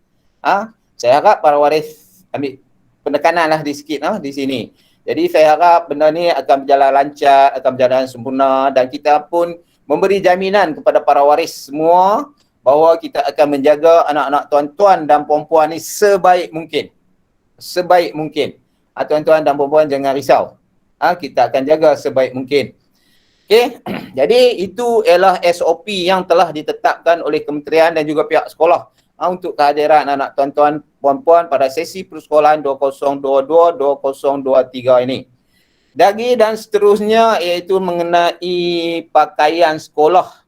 Saya harap para waris ambil penekanan lah sikit di sini. Jadi saya harap benda ni akan berjalan lancar, akan berjalan sempurna, dan kita pun memberi jaminan kepada para waris semua bahawa kita akan menjaga anak-anak tuan-tuan dan perempuan ni sebaik mungkin. Sebaik mungkin. Tuan-tuan dan perempuan jangan risau. Kita akan jaga sebaik mungkin. Okey, jadi itu ialah SOP yang telah ditetapkan oleh kementerian dan juga pihak sekolah untuk kehadiran anak tuan-tuan puan-puan pada sesi persekolahan 2022-2023 ini. Dan seterusnya iaitu mengenai pakaian sekolah.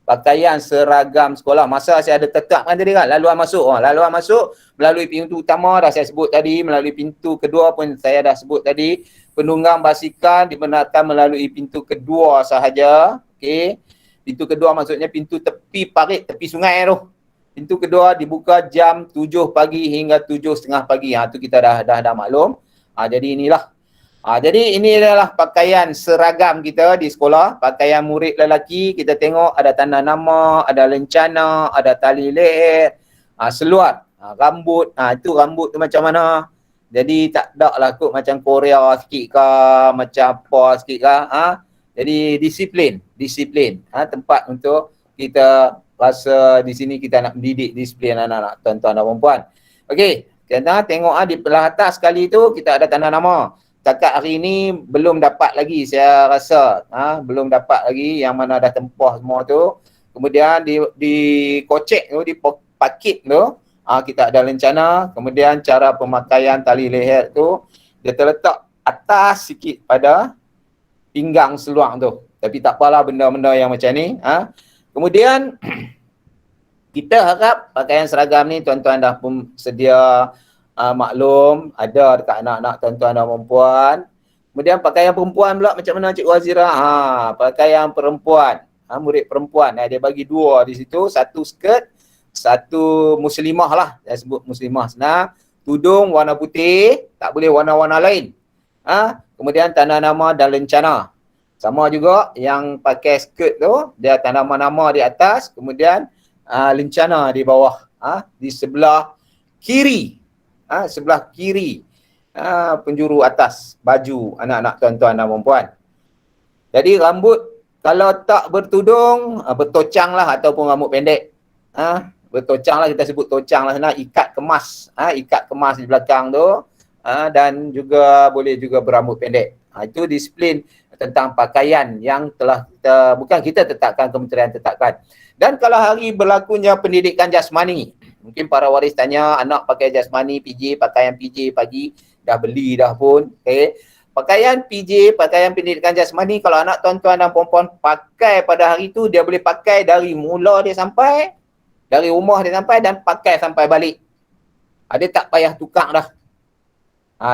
Pakaian seragam sekolah. Masa saya ada tetapkan tadi kan, laluan masuk. Laluan masuk melalui pintu utama dah saya sebut tadi, melalui pintu kedua pun saya dah sebut tadi. Penunggang basikal dibenarkan melalui pintu kedua sahaja. Okey. Pintu kedua maksudnya pintu tepi parit, tepi sungai tu. Pintu kedua dibuka jam 7 pagi hingga 7.30 pagi. Tu kita dah maklum. Jadi inilah. Jadi ini adalah pakaian seragam kita di sekolah. Pakaian murid lelaki, kita tengok ada tanda nama, ada lencana, ada tali leher, seluar, rambut. Itu rambut tu macam mana? Jadi tak ada lah kot macam Korea sikit ke, macam apa sikit ke. Jadi disiplin. Tempat untuk kita rasa di sini kita nak mendidik disiplin anak-anak tuan-tuan dan perempuan. Okey, kita tengok di belah atas sekali tu kita ada tanda nama. Setakat hari ni belum dapat lagi saya rasa. Belum dapat lagi yang mana dah tempah semua tu. Kemudian di kocek tu, di pakit tu, kita ada lencana. Kemudian cara pemakaian tali leher tu, dia terletak atas sikit pada pinggang seluar tu. Tapi tak apalah benda-benda yang macam ni. Kemudian kita harap pakaian seragam ni tuan-tuan dah pun sedia maklum, ada dekat anak-anak tuan-tuan dan perempuan. Kemudian pakaian perempuan pula macam mana Cikgu Azira? Pakaian perempuan, murid perempuan. Dia bagi dua di situ, satu skirt, satu muslimah lah. Saya sebut muslimah senang. Tudung warna putih, tak boleh warna-warna lain. Kemudian tanda nama dan lencana. Sama juga yang pakai skirt tu, dia tanda nama di atas, kemudian lencana di bawah. Di sebelah kiri. Sebelah kiri. penjuru atas baju anak-anak tuan-tuan dan puan-puan. Jadi rambut kalau tak bertudung, bertocang lah ataupun rambut pendek. Bertocang lah, kita sebut tocang lah sana, ikat kemas. Ikat kemas di belakang tu. Dan juga boleh juga berambut pendek. Itu disiplin tentang pakaian yang telah bukan kita tetapkan, kementerian tetapkan. Dan kalau hari berlakunya pendidikan jasmani, mungkin para waris tanya, anak pakai jasmani, PJ, pakaian PJ pagi, dah beli dah pun. Okay. Pakaian PJ, pakaian pendidikan jasmani, kalau anak tuan-tuan dan puan-puan pakai pada hari tu, dia boleh pakai dari mula dia sampai, dari rumah dia sampai dan pakai sampai balik. Dia tak payah tukar dah.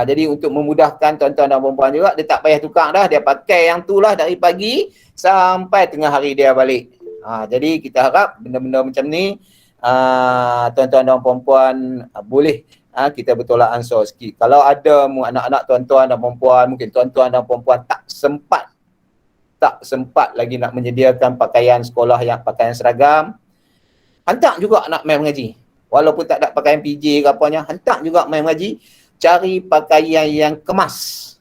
Jadi untuk memudahkan tuan-tuan dan puan-puan juga, dia tak payah tukar dah, dia pakai yang tu lah dari pagi sampai tengah hari dia balik. Jadi kita harap benda-benda macam ni tuan-tuan dan puan-puan boleh kita bertolak ansur sikit. Kalau ada anak-anak tuan-tuan dan puan-puan, mungkin tuan-tuan dan puan-puan tak sempat lagi nak menyediakan pakaian sekolah yang pakaian seragam, hantar juga anak mai mengaji. Walaupun tak ada pakaian PJ ke apanya, hantar juga mai mengaji. Cari pakaian yang kemas.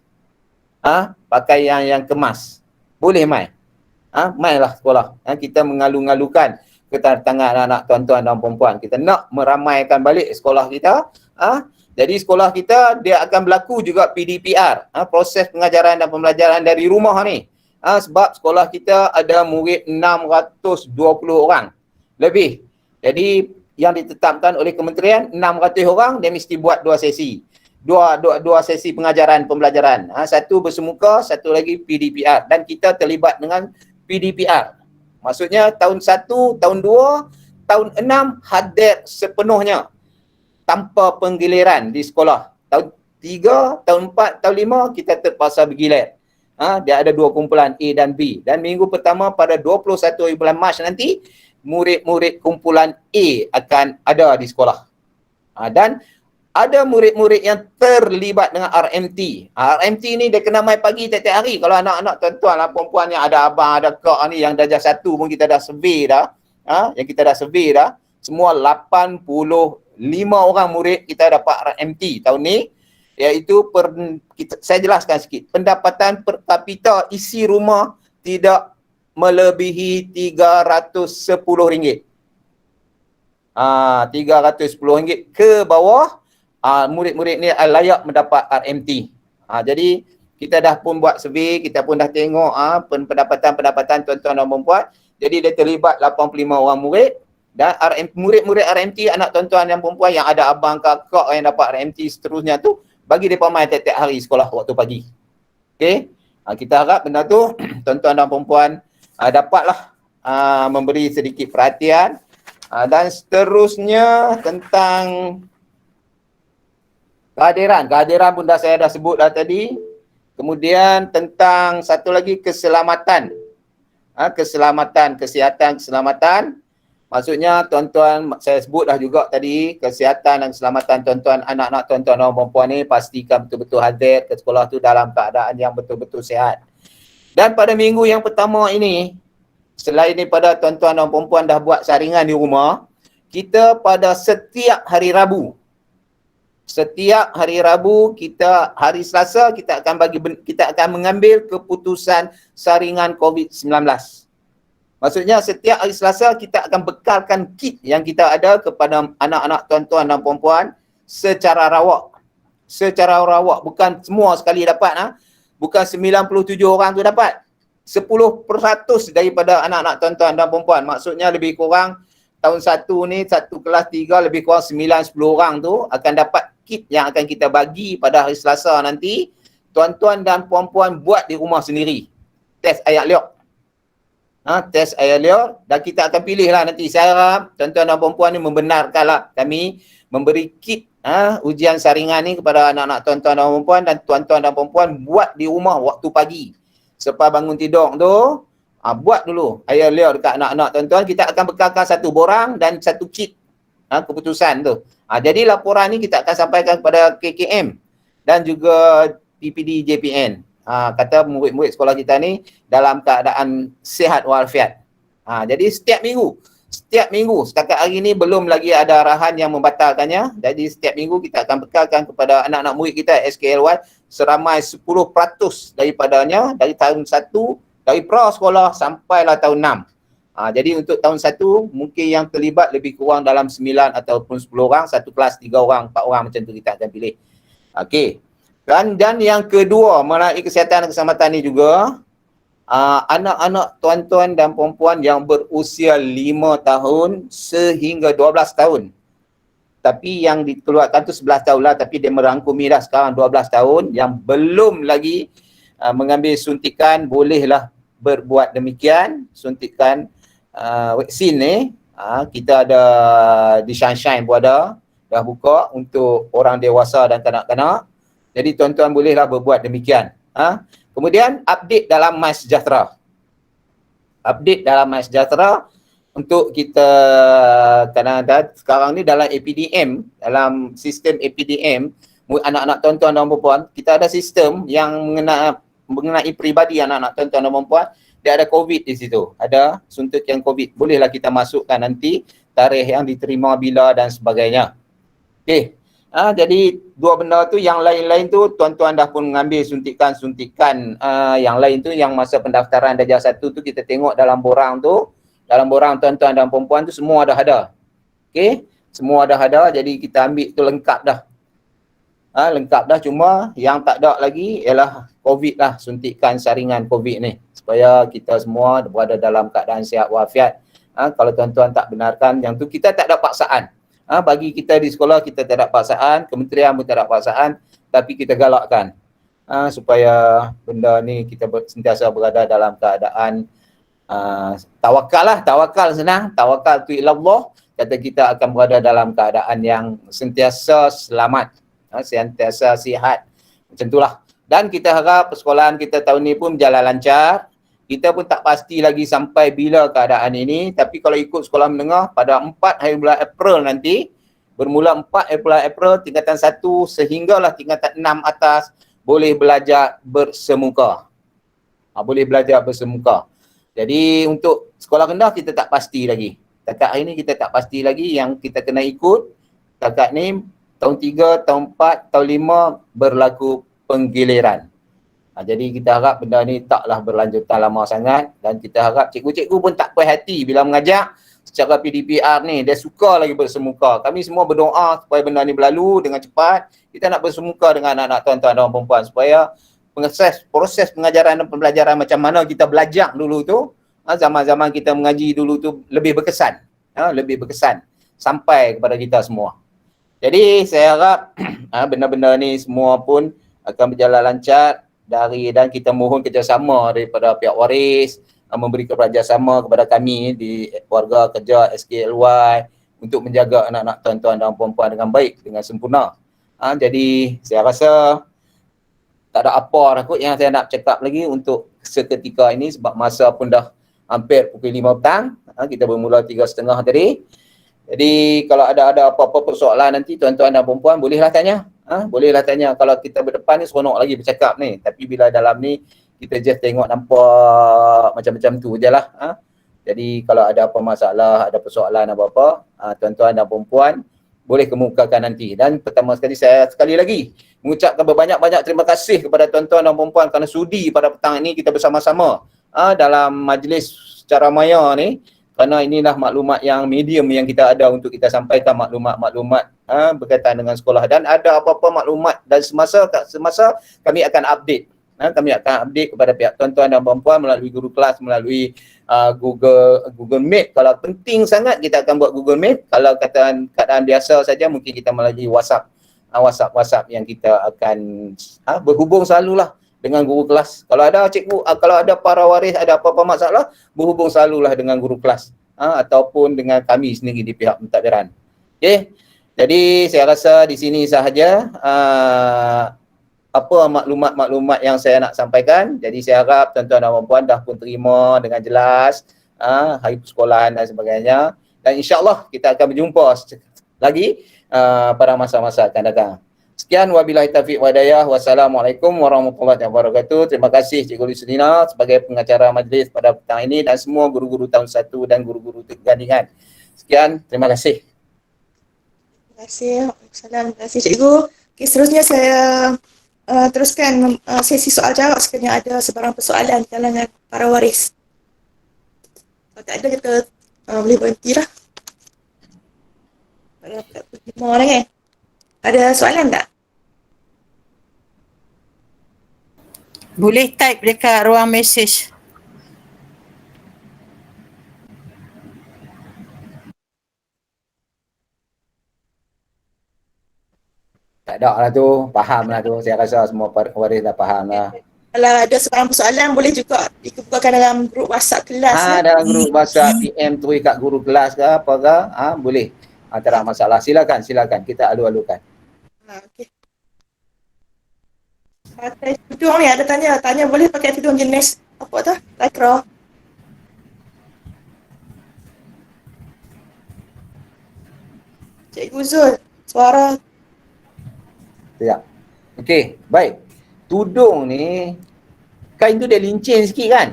Pakaian yang kemas. Boleh mai. Mailah sekolah. Kita mengalu-ngalukan kedatangan anak-anak tuan-tuan dan puan-puan. Kita nak meramaikan balik sekolah kita. Jadi sekolah kita dia akan berlaku juga PDPR, proses pengajaran dan pembelajaran dari rumah ni. Sebab sekolah kita ada murid 620 orang lebih. Jadi yang ditetapkan oleh kementerian 600 orang, dia mesti buat dua sesi. Dua sesi pengajaran pembelajaran. Satu bersemuka, satu lagi PDPR, dan kita terlibat dengan PDPR. Maksudnya tahun 1, tahun 2, tahun 6 hadir sepenuhnya tanpa penggiliran di sekolah. Tahun 3, tahun 4, tahun 5 kita terpaksa bergilir. Dia ada 2 kumpulan A dan B. Dan minggu pertama pada 21 bulan Mac nanti, murid-murid kumpulan A akan ada di sekolah. Dan ada murid-murid yang terlibat dengan RMT. RMT ni dia kena mai pagi tiap-tiap hari. Kalau anak-anak tuan-tuan lah, puan-puan yang ada abang, ada kak ni yang darjah 1 pun kita dah survey dah. Yang kita dah survey dah. Semua 85 orang murid kita dapat RMT tahun ni. Iaitu, saya jelaskan sikit. Pendapatan per kapita isi rumah tidak melebihi RM310. RM310 ke bawah, murid-murid ni layak mendapat RMT. Jadi kita dah pun buat survey, kita pun dah tengok pendapatan tuan-tuan dan puan-puan. Jadi dia terlibat 85 orang murid, dan murid-murid RMT, anak tuan-tuan dan puan-puan yang ada abang kakak yang dapat RMT seterusnya tu, bagi mereka main tiap-tiap hari sekolah waktu pagi. Okey. Kita harap benda tu tuan-tuan dan puan-puan dapatlah memberi sedikit perhatian. Dan seterusnya tentang kehadiran pun saya dah sebut dah tadi. Kemudian tentang satu lagi keselamatan. Kesihatan, keselamatan. Maksudnya tuan-tuan, saya sebut dah juga tadi, kesihatan dan keselamatan tuan-tuan, anak-anak tuan-tuan dan perempuan ni pastikan betul-betul hadir ke sekolah tu dalam keadaan yang betul-betul sihat. Dan pada minggu yang pertama ini, selain daripada tuan-tuan dan perempuan dah buat saringan di rumah, kita pada setiap hari Rabu, hari Selasa kita akan mengambil keputusan saringan COVID-19. Maksudnya setiap hari Selasa kita akan bekalkan kit yang kita ada kepada anak-anak tuan-tuan dan puan-puan secara rawak. Secara rawak, bukan semua sekali dapat. Bukan 97 orang tu dapat. 10% daripada anak-anak tuan-tuan dan puan-puan. Maksudnya lebih kurang tahun 1 ni, 1 kelas 3, lebih kurang 9-10 orang tu akan dapat kit yang akan kita bagi pada hari Selasa nanti. Tuan-tuan dan puan-puan buat di rumah sendiri. Test ayak liok. Test air liur, dan kita akan pilih lah nanti. Saya harap tuan-tuan dan perempuan ni membenarkanlah kami memberi kit ujian saringan ni kepada anak-anak tuan-tuan dan perempuan, dan tuan-tuan dan perempuan buat di rumah waktu pagi. Selepas bangun tidur tu, buat dulu air liur dekat anak-anak tuan-tuan. Kita akan bekalkan 1 borang dan 1 kit keputusan tu. Jadi laporan ni kita akan sampaikan kepada KKM dan juga PPD JPN. Kata murid-murid sekolah kita ni dalam keadaan sihat walafiat. Jadi setiap minggu setiap minggu. Setakat hari ini belum lagi ada arahan yang membatalkannya. Jadi setiap minggu kita akan bekalkan kepada anak-anak murid kita SKLY seramai 10% daripadanya dari tahun 1, dari pra-sekolah sampailah tahun 6. Jadi untuk tahun 1 mungkin yang terlibat lebih kurang dalam 9 ataupun 10 orang, satu kelas 3 orang, 4 orang macam tu kita akan pilih. Okey. Dan yang kedua, melalui kesihatan dan keselamatan ni juga, anak-anak tuan-tuan dan puan-puan yang berusia 5 tahun sehingga 12 tahun. Tapi yang dikeluarkan tu 11 tahun lah, tapi dia merangkumi dah sekarang 12 tahun yang belum lagi mengambil suntikan, bolehlah berbuat demikian. Suntikan vaksin ni, kita ada di Sunshine pun ada, dah buka untuk orang dewasa dan kanak-kanak. Jadi tuan-tuan bolehlah berbuat demikian. Kemudian update dalam MySejahtera. Update dalam MySejahtera untuk kita, kerana sekarang ni dalam APDM, dalam sistem APDM, anak-anak tuan-tuan dan perempuan, kita ada sistem yang mengenai peribadi anak-anak tuan-tuan dan perempuan, dia ada COVID di situ. Ada suntikan COVID. Bolehlah kita masukkan nanti tarikh yang diterima bila dan sebagainya. Okey. Jadi dua benda tu, yang lain-lain tu tuan-tuan dah pun mengambil suntikan-suntikan yang lain tu, yang masa pendaftaran darjah 1 tu kita tengok dalam borang tu, dalam borang tuan-tuan dan perempuan tu semua dah ada. Okey, semua dah ada, jadi kita ambil tu lengkap dah. Lengkap dah, cuma yang tak ada lagi ialah COVID lah, suntikan saringan COVID ni, supaya kita semua berada dalam keadaan sihat walafiat. Kalau tuan-tuan tak benarkan yang tu, kita tak ada paksaan. Bagi kita di sekolah kita tak ada paksaan, kementerian pun tak ada paksaan, tapi kita galakkan supaya benda ni kita sentiasa berada dalam keadaan tawakal lah. Tawakal senang, tawakal tu ilallah, kata kita akan berada dalam keadaan yang sentiasa selamat, sentiasa sihat, macam itulah. Dan kita harap persekolahan kita tahun ni pun berjalan lancar. Kita pun tak pasti lagi sampai bila keadaan ini, tapi kalau ikut sekolah menengah pada 4 hari bulan April nanti, bermula 4 bulan April, tingkatan 1 sehinggalah tingkatan 6 atas boleh belajar bersemuka. Boleh belajar bersemuka. Jadi untuk sekolah rendah kita tak pasti lagi. Takat hari ni kita tak pasti lagi, yang kita kena ikut takat ni tahun 3, tahun 4, tahun 5 berlaku penggiliran. Jadi kita harap benda ni taklah berlanjutan lama sangat, dan kita harap cikgu-cikgu pun tak puas hati bila mengajar secara PDPR ni, dia suka lagi bersemuka. Kami semua berdoa supaya benda ni berlalu dengan cepat. Kita nak bersemuka dengan anak-anak tuan-tuan dan perempuan supaya proses pengajaran dan pembelajaran macam mana kita belajar dulu tu, zaman-zaman kita mengaji dulu tu lebih berkesan. Lebih berkesan sampai kepada kita semua. Jadi saya harap benda-benda ni semua pun akan berjalan lancar, dan kita mohon kerjasama daripada pihak waris, memberi kerjasama kepada kami di warga kerja SKLY untuk menjaga anak-anak tuan-tuan dan perempuan dengan baik, dengan sempurna. Jadi saya rasa tak ada apa dah kot yang saya nak cakap lagi untuk seketika ini, sebab masa pun dah hampir pukul 5 petang. Kita bermula 3.30 tadi. Jadi kalau ada apa-apa persoalan nanti tuan-tuan dan perempuan bolehlah tanya. Bolehlah tanya. Kalau kita berdepan ni seronok lagi bercakap ni. Tapi bila dalam ni kita just tengok nampak macam-macam tu je lah. Jadi kalau ada apa masalah, ada persoalan apa-apa, tuan-tuan dan perempuan boleh kemukakan nanti. Dan pertama sekali saya sekali lagi mengucapkan berbanyak-banyak terima kasih kepada tuan-tuan dan perempuan kerana sudi pada petang ini kita bersama-sama dalam majlis secara maya ni. Kerana inilah maklumat yang medium yang kita ada untuk kita sampaikan maklumat-maklumat berkaitan dengan sekolah. Dan ada apa-apa maklumat dan semasa kami akan update. Kami akan update kepada pihak tuan-tuan dan perempuan melalui guru kelas, melalui Google Meet. Kalau penting sangat kita akan buat Google Meet. Kalau keadaan biasa saja mungkin kita melalui WhatsApp yang kita akan berhubung selalulah dengan guru kelas. Kalau ada cikgu, kalau ada para waris, ada apa-apa masalah, berhubung selalulah dengan guru kelas ataupun dengan kami sendiri di pihak pentadbiran. Okey. Jadi saya rasa di sini sahaja apa maklumat-maklumat yang saya nak sampaikan. Jadi saya harap tuan-tuan dan puan-puan dah pun terima dengan jelas hari persekolahan dan sebagainya. Dan insya-Allah kita akan berjumpa lagi pada masa-masa akan datang. Sekian, wabillahi taufiq wa hidayah. Wassalamualaikum warahmatullahi wabarakatuh. Terima kasih Cikgu Luslina sebagai pengacara majlis pada petang ini dan semua guru-guru tahun 1 dan guru-guru gandingan. Sekian, terima kasih. Terima kasih. Waalaikumsalam. Terima kasih Cikgu. Okey, seterusnya saya teruskan sesi soal jawab sekiranya ada sebarang persoalan di kalangan para waris. Kalau tak ada kita boleh berhenti lah. Pada 5 orang kan? Ada soalan tak? Boleh type dekat ruang mesej. Tak ada lah tu, faham lah tu. Saya rasa semua waris dah faham lah. Kalau ada sebarang persoalan boleh juga dikemukakan dalam grup WhatsApp kelas. Dalam grup WhatsApp PM tu kat guru kelas ke apa ke, boleh. Tak ada masalah. Silakan. Kita alu-alukan. Okey. Pakai tudung ni ada tanya boleh pakai tudung jenis apa tu? Lycra. Cikgu Zul, suara. Ya. Okey, baik. Tudung ni kain tu dia lincin sikit kan?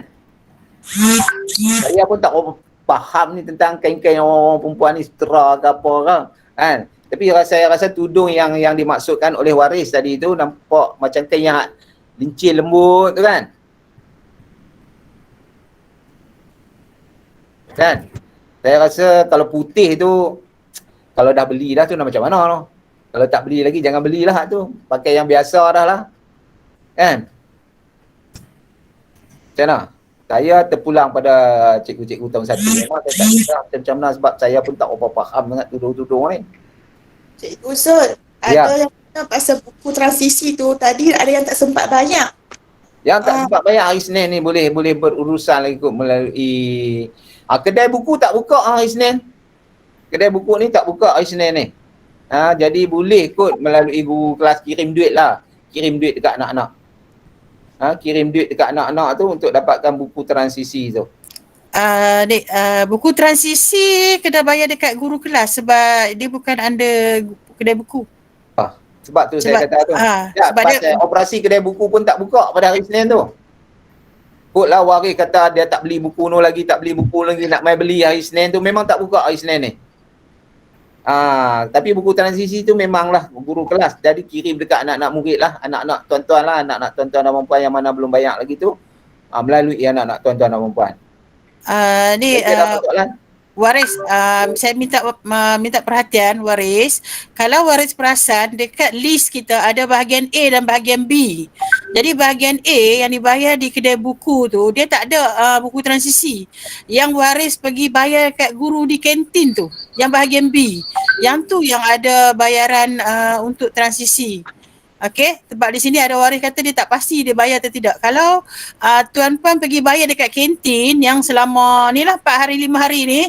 Saya pun tak faham ni tentang kain-kain orang perempuan ni sutra ke apa kan. Tapi saya rasa tudung yang dimaksudkan oleh waris tadi tu nampak macam kain yang lincin lembut tu kan. Kan? Saya rasa kalau putih tu kalau dah beli dah tu nak macam mana tu? Kalau tak beli lagi jangan belilah tu. Pakai yang biasa dah lah. Kan? Macam mana? Saya terpulang pada cikgu-cikgu tahun 1. Memang saya tak kisah macam mana sebab saya pun tak apa faham dengan tudung-tudung ni. Cikgu Zul, ada yang pasal buku transisi tu tadi ada yang tak sempat bayar. Yang tak sempat bayar hari Senin ni boleh berurusan lagi kot melalui kedai buku tak buka hari Senin. Kedai buku ni tak buka hari Senin ni. Jadi boleh kot melalui guru kelas kirim duit lah. Kirim duit dekat anak-anak. Kirim duit dekat anak-anak tu untuk dapatkan buku transisi tu. Dek, buku transisi kena bayar dekat guru kelas sebab dia bukan under kedai buku. Sebab tu saya kata tu. Sebab pasal operasi kedai buku pun tak buka pada hari Senin tu. Kotlah waris kata dia tak beli buku tu lagi, nak mai beli hari Senin tu, memang tak buka hari Senin ni. Tapi buku transisi tu memanglah guru kelas. Jadi kirim dekat anak-anak murid lah, anak-anak tuan-tuan lah, anak-anak tuan-tuan dan perempuan yang mana belum bayar lagi tu, melalui anak-anak tuan-tuan dan perempuan. Ni waris, saya minta perhatian waris. Kalau waris perasan dekat list kita ada bahagian A dan bahagian B. Jadi bahagian A yang dibayar di kedai buku tu dia tak ada buku transisi. Yang waris pergi bayar kat guru di kantin tu. Yang bahagian B. Yang tu yang ada bayaran untuk transisi. Okey, sebab di sini ada waris kata dia tak pasti dia bayar atau tidak. Kalau tuan puan pergi bayar dekat kantin yang selama ni lah 4 hari 5 hari ni,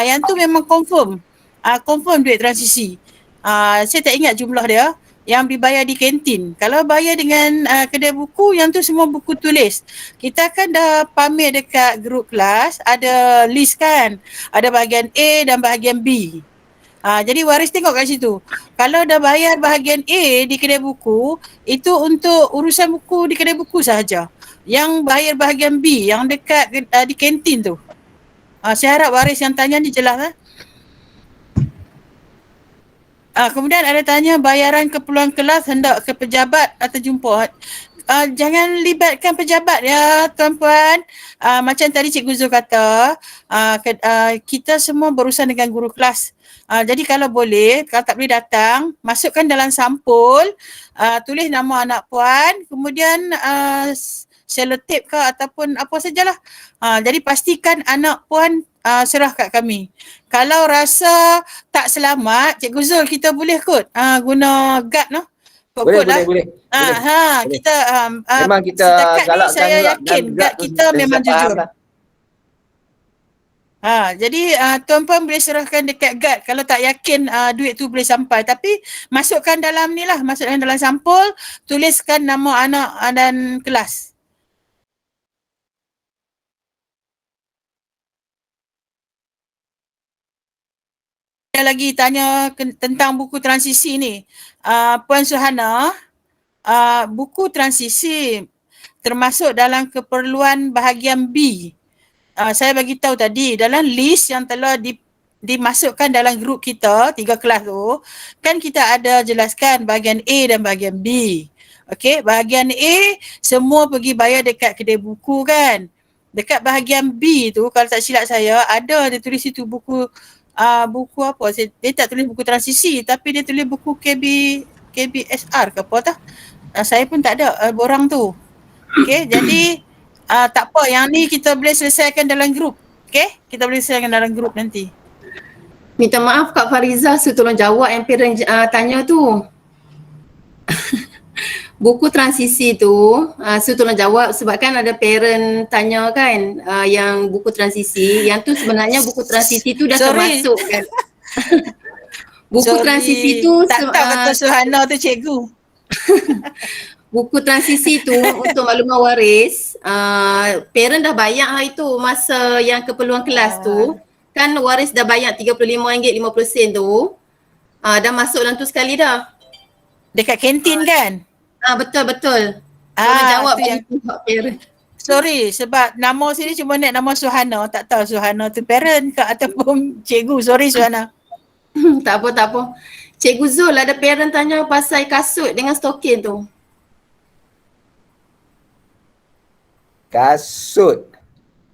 yang tu memang confirm. Confirm duit transisi. Saya tak ingat jumlah dia yang dibayar di kantin. Kalau bayar dengan kedai buku, yang tu semua buku tulis. Kita kan dah pamit dekat grup kelas, ada list kan. Ada bahagian A dan bahagian B. Jadi waris tengok kat situ. Kalau dah bayar bahagian A di kedai buku, itu untuk urusan buku di kedai buku sahaja. Yang bayar bahagian B yang dekat di kantin tu. Saya harap waris yang tanya ni jelas lah. Kemudian ada tanya bayaran keperluan kelas hendak ke pejabat atau jumpa. Jangan libatkan pejabat ya tuan-puan. Macam tadi Cikgu Zul kata, kita semua berurusan dengan guru kelas. Jadi kalau boleh, kalau tak boleh datang, masukkan dalam sampul, tulis nama anak puan, kemudian selotip ke ataupun apa sajalah. Jadi pastikan anak puan serah kat kami. Kalau rasa tak selamat, Cikgu Zul kita boleh kot guna guard no. Boleh. Kita memang kita galakkan saya yakin guard kita memang jujur. Jadi tuan-puan boleh serahkan dekat guard kalau tak yakin duit tu boleh sampai. Tapi masukkan dalam ni lah, masukkan dalam sampul, tuliskan nama anak dan kelas. ada lagi tanya tentang buku transisi ni. Puan Suhana, buku transisi termasuk dalam keperluan bahagian B. Saya bagi tahu tadi dalam list yang telah dimasukkan dalam grup kita 3 kelas tu, kan kita ada jelaskan bahagian A dan bahagian B. Okey, bahagian A semua pergi bayar dekat kedai buku kan. Dekat bahagian B tu kalau tak silap saya ada dia tulis situ buku buku apa? Dia tak tulis buku transisi tapi dia tulis buku KBSR ke apa tah? Saya pun tak ada borang tu. Okey, jadi tak apa, yang ni kita boleh selesaikan dalam grup. Okey, kita boleh selesaikan dalam grup nanti. Minta maaf Kak Fariza, saya tolong jawab yang parent tanya tu. Buku transisi tu, saya tolong jawab sebab kan ada parent tanya kan yang buku transisi, yang tu sebenarnya buku transisi tu dah termasuk kan. Buku transisi tu tak tahu kata Suhana tu cikgu. Buku transisi tu untuk makluman waris, parent dah bayar hari tu masa yang keperluan kelas tu. Kan waris dah bayar RM35.50 tu. Dah masuk dalam tu sekali dah. Dekat kantin kan? Betul. Tolong jawab bagi pihak parent. Sorry, sebab nama sini cuma nak nama Suhana. Tak tahu Suhana tu parent ke ataupun cikgu. Sorry Suhana. Tak apa. Cikgu Zul, ada parent tanya pasal kasut dengan stokin tu.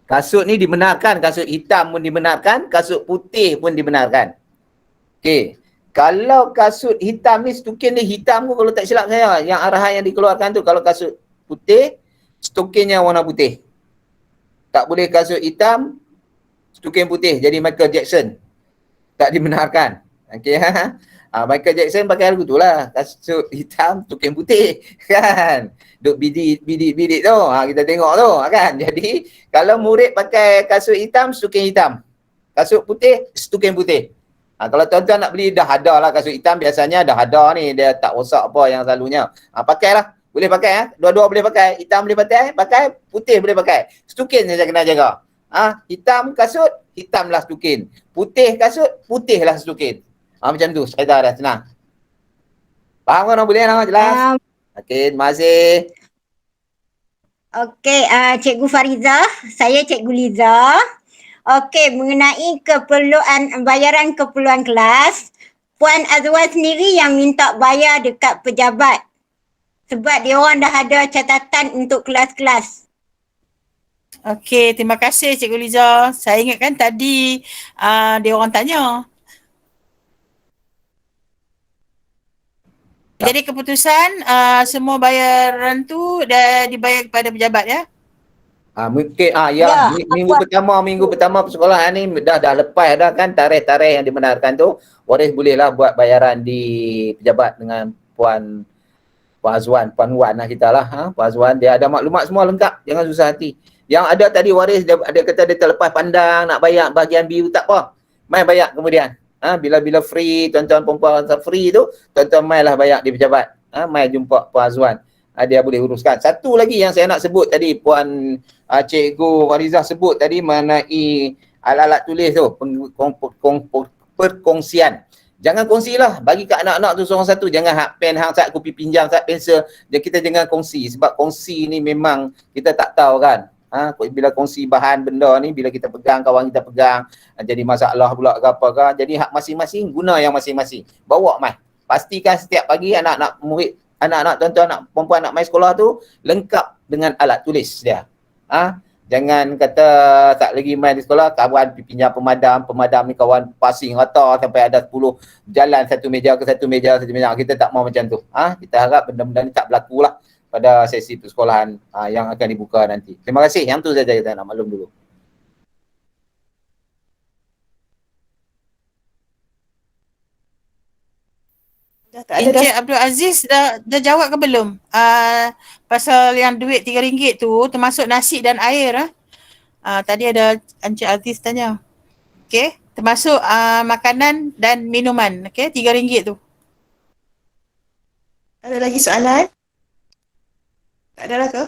Kasut ni dibenarkan, kasut hitam pun dibenarkan, kasut putih pun dibenarkan. Okey. Kalau kasut hitam ni stokin dia hitam pun kalau tak silap saya, yang arahan yang dikeluarkan tu kalau kasut putih, stokinnya warna putih. Tak boleh kasut hitam, stokin putih. Jadi Michael Jackson. Tak dibenarkan. Okey. Michael Jackson pakai lagu tu lah. Kasut hitam, stokin putih. Kan? Duk bidik tu. Kita tengok tu. Kan? Jadi kalau murid pakai kasut hitam, stokin hitam. Kasut putih, stokin putih. Kalau tuan-tuan nak beli dah ada lah kasut hitam, biasanya dah ada ni, dia tak rosak apa yang selalunya. Pakailah, boleh pakai dua-dua boleh pakai, hitam boleh pakai, putih boleh pakai. Stukin saja kena jaga. Hitam kasut, hitamlah stukin. Putih kasut, putihlah stukin. Macam tu, saya dah senang. Faham kan? Boleh nak jelas? Okey, terima kasih. Okey, Cikgu Fariza, saya Cikgu Liza. Okey, mengenai bayaran keperluan kelas, Puan Azwan sendiri yang minta bayar dekat pejabat sebab dia orang dah ada catatan untuk kelas-kelas. Okey, terima kasih Cikgu Liza. Saya ingatkan tadi dia orang tanya. Jadi keputusan semua bayaran tu dah dibayar kepada pejabat ya? Mungkin minggu pertama persekolahan ni dah lepas dah kan tarikh-tarikh yang dibenarkan tu, waris bolehlah buat bayaran di pejabat dengan Puan Azwan, Puan Wan lah kita lah. Puan Azwan dia ada maklumat semua lengkap, jangan susah hati. Yang ada tadi waris dia ada kata dia terlepas pandang nak bayar bahagian B tak apa. Mai bayar kemudian. Bila free, tuan-tuan perempuan free tu, tuan-tuan mailah bayar di pejabat. Mai jumpa Puan Azwan. Dia boleh uruskan. Satu lagi yang saya nak sebut tadi, Puan Cikgu Farizah sebut tadi mengenai alat-alat tulis tu, perkongsian. Jangan kongsilah, bagi kat anak-anak tu seorang satu, jangan hak pen, hak sat kopi pinjam, sat pensel, kita jangan kongsi sebab kongsi ni memang kita tak tahu kan. Bila kongsi bahan benda ni, bila kita pegang, kawan kita pegang, jadi masalah pula ke apa ke. Jadi hak masing-masing, guna yang masing-masing. Bawa mai. Pastikan setiap pagi anak-anak murid, anak-anak tuan-tuan, anak perempuan nak mai sekolah tu lengkap dengan alat tulis dia. Jangan kata tak lagi main di sekolah, kawan pinjam pemadam ni kawan passing rata sampai ada 10 jalan satu meja ke satu meja. Kita tak mau macam tu. Kita harap benda-benda ni tak berlaku lah pada sesi persekolahan yang akan dibuka nanti. Terima kasih. Yang tu saja kita nak maklum dulu. Encik Abdul Aziz dah jawab ke belum? Pasal yang duit RM3 tu termasuk nasi dan air. Tadi ada Encik Aziz tanya. Okey, termasuk makanan dan minuman. Okey, RM3 tu. Ada lagi soalan? Tak ada lah ke?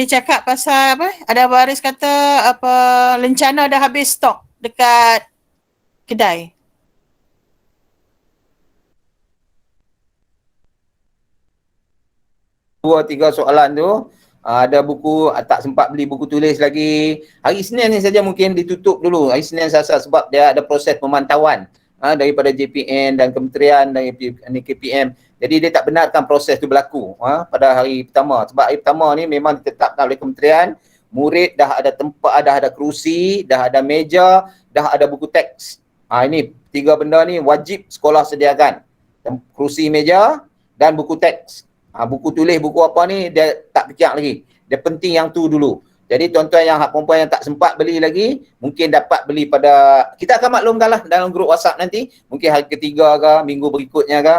dia cakap pasal apa? Ada baris kata apa lencana dah habis stok dekat kedai. Dua tiga soalan tu, ada buku, tak sempat beli buku tulis lagi. Hari Isnin ni saja mungkin ditutup dulu. Hari Isnin Selasa sebab dia ada proses pemantauan daripada JPN dan kementerian dan KPM. Jadi dia tak benarkan proses tu berlaku pada hari pertama. Sebab hari pertama ni memang ditetapkan oleh kementerian, murid dah ada tempat, dah ada kerusi, dah ada meja, dah ada buku teks. Ini tiga benda ni wajib sekolah sediakan. Kerusi, meja dan buku teks. Buku tulis, buku apa ni dia tak fikir lagi. Dia penting yang tu dulu. Jadi tuan-tuan yang hak perempuan yang tak sempat beli lagi, mungkin dapat beli pada, kita akan maklumkan lah dalam grup WhatsApp nanti. Mungkin hari ketiga ke, minggu berikutnya ke.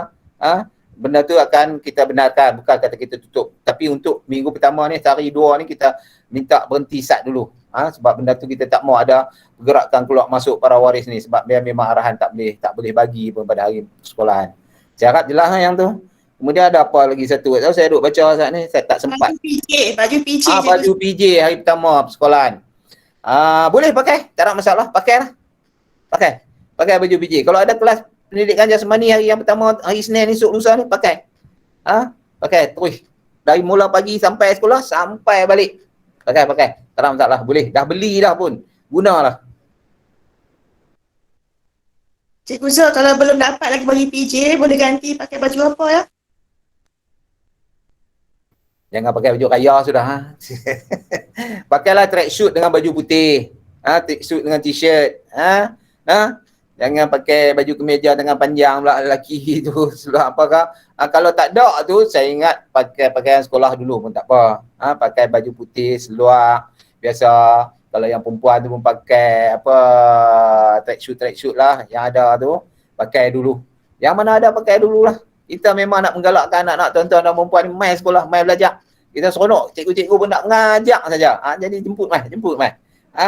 Benda tu akan kita benarkan, bukan kata kita tutup. Tapi untuk minggu pertama ni, sehari dua ni kita minta berhenti start dulu. Sebab benda tu kita tak mau ada pergerakan keluar masuk para waris ni. Sebab dia memang arahan tak boleh bagi pun pada hari sekolahan. Saya harap jelas yang tu. Kemudian ada apa lagi satu? Saya duduk baca saat ni, saya tak sempat. Baju PJ. Baju PJ hari pertama sekolahan. Boleh pakai, tak ada masalah, pakailah. Pakai baju PJ. Kalau ada kelas pendidikan jasmani hari yang pertama, hari Isnin esok lusa ni, pakai. Pakai terus. Dari mula pagi sampai sekolah, sampai balik. Pakai. Tak ada masalah, boleh. Dah beli dah pun, gunalah. Cikgu Zul, kalau belum dapat lagi baju PJ, boleh ganti pakai baju apa ya? Jangan pakai baju kaya sudah. Pakailah track suit dengan baju putih. Track suit dengan t-shirt. Jangan pakai baju kemeja dengan panjang pula lelaki tu. Sudah apakah? Kalau tak ada tu, saya ingat pakai pakaian sekolah dulu pun tak apa. Pakai baju putih, seluar. Biasa kalau yang perempuan tu pun pakai apa track suit lah yang ada tu. Pakai dulu. Yang mana ada pakai dululah. Kita memang nak menggalakkan anak-anak tuan-tuan dan perempuan ni main sekolah, main belajar. Kita seronok, cikgu-cikgu pun nak mengajak saja. Jadi jemput mai.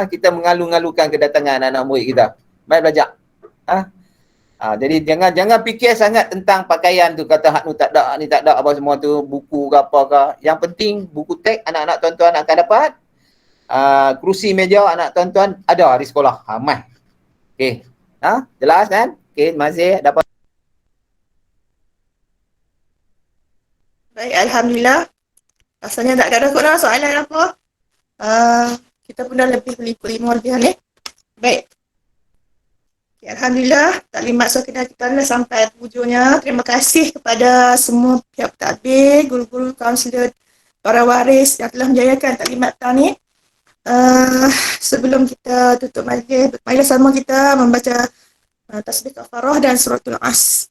Kita mengalu-ngalukan kedatangan anak murid kita. Main belajar. Jadi jangan fikir sangat tentang pakaian tu, kata hak ni tak ada apa semua tu, buku ke apa ke. Yang penting buku teks anak-anak tuan-tuan akan dapat. Kerusi meja anak tuan-tuan ada di sekolah. Mai. Okey. Jelas kan? Okey, terima kasih. Dapat. Baik, Alhamdulillah. Rasanya tak ada korang soalan apa. Kita pun dah lebih 5 lebih ni. Baik. Okay, Alhamdulillah, taklimat sekedar kita dah sampai hujungnya. Terima kasih kepada semua pihak pentadbir, guru-guru, kaunselor, para waris yang telah menjayakan taklimat petang ni. Sebelum kita tutup majlis, marilah sama kita membaca tasbih kafarah dan suratul As.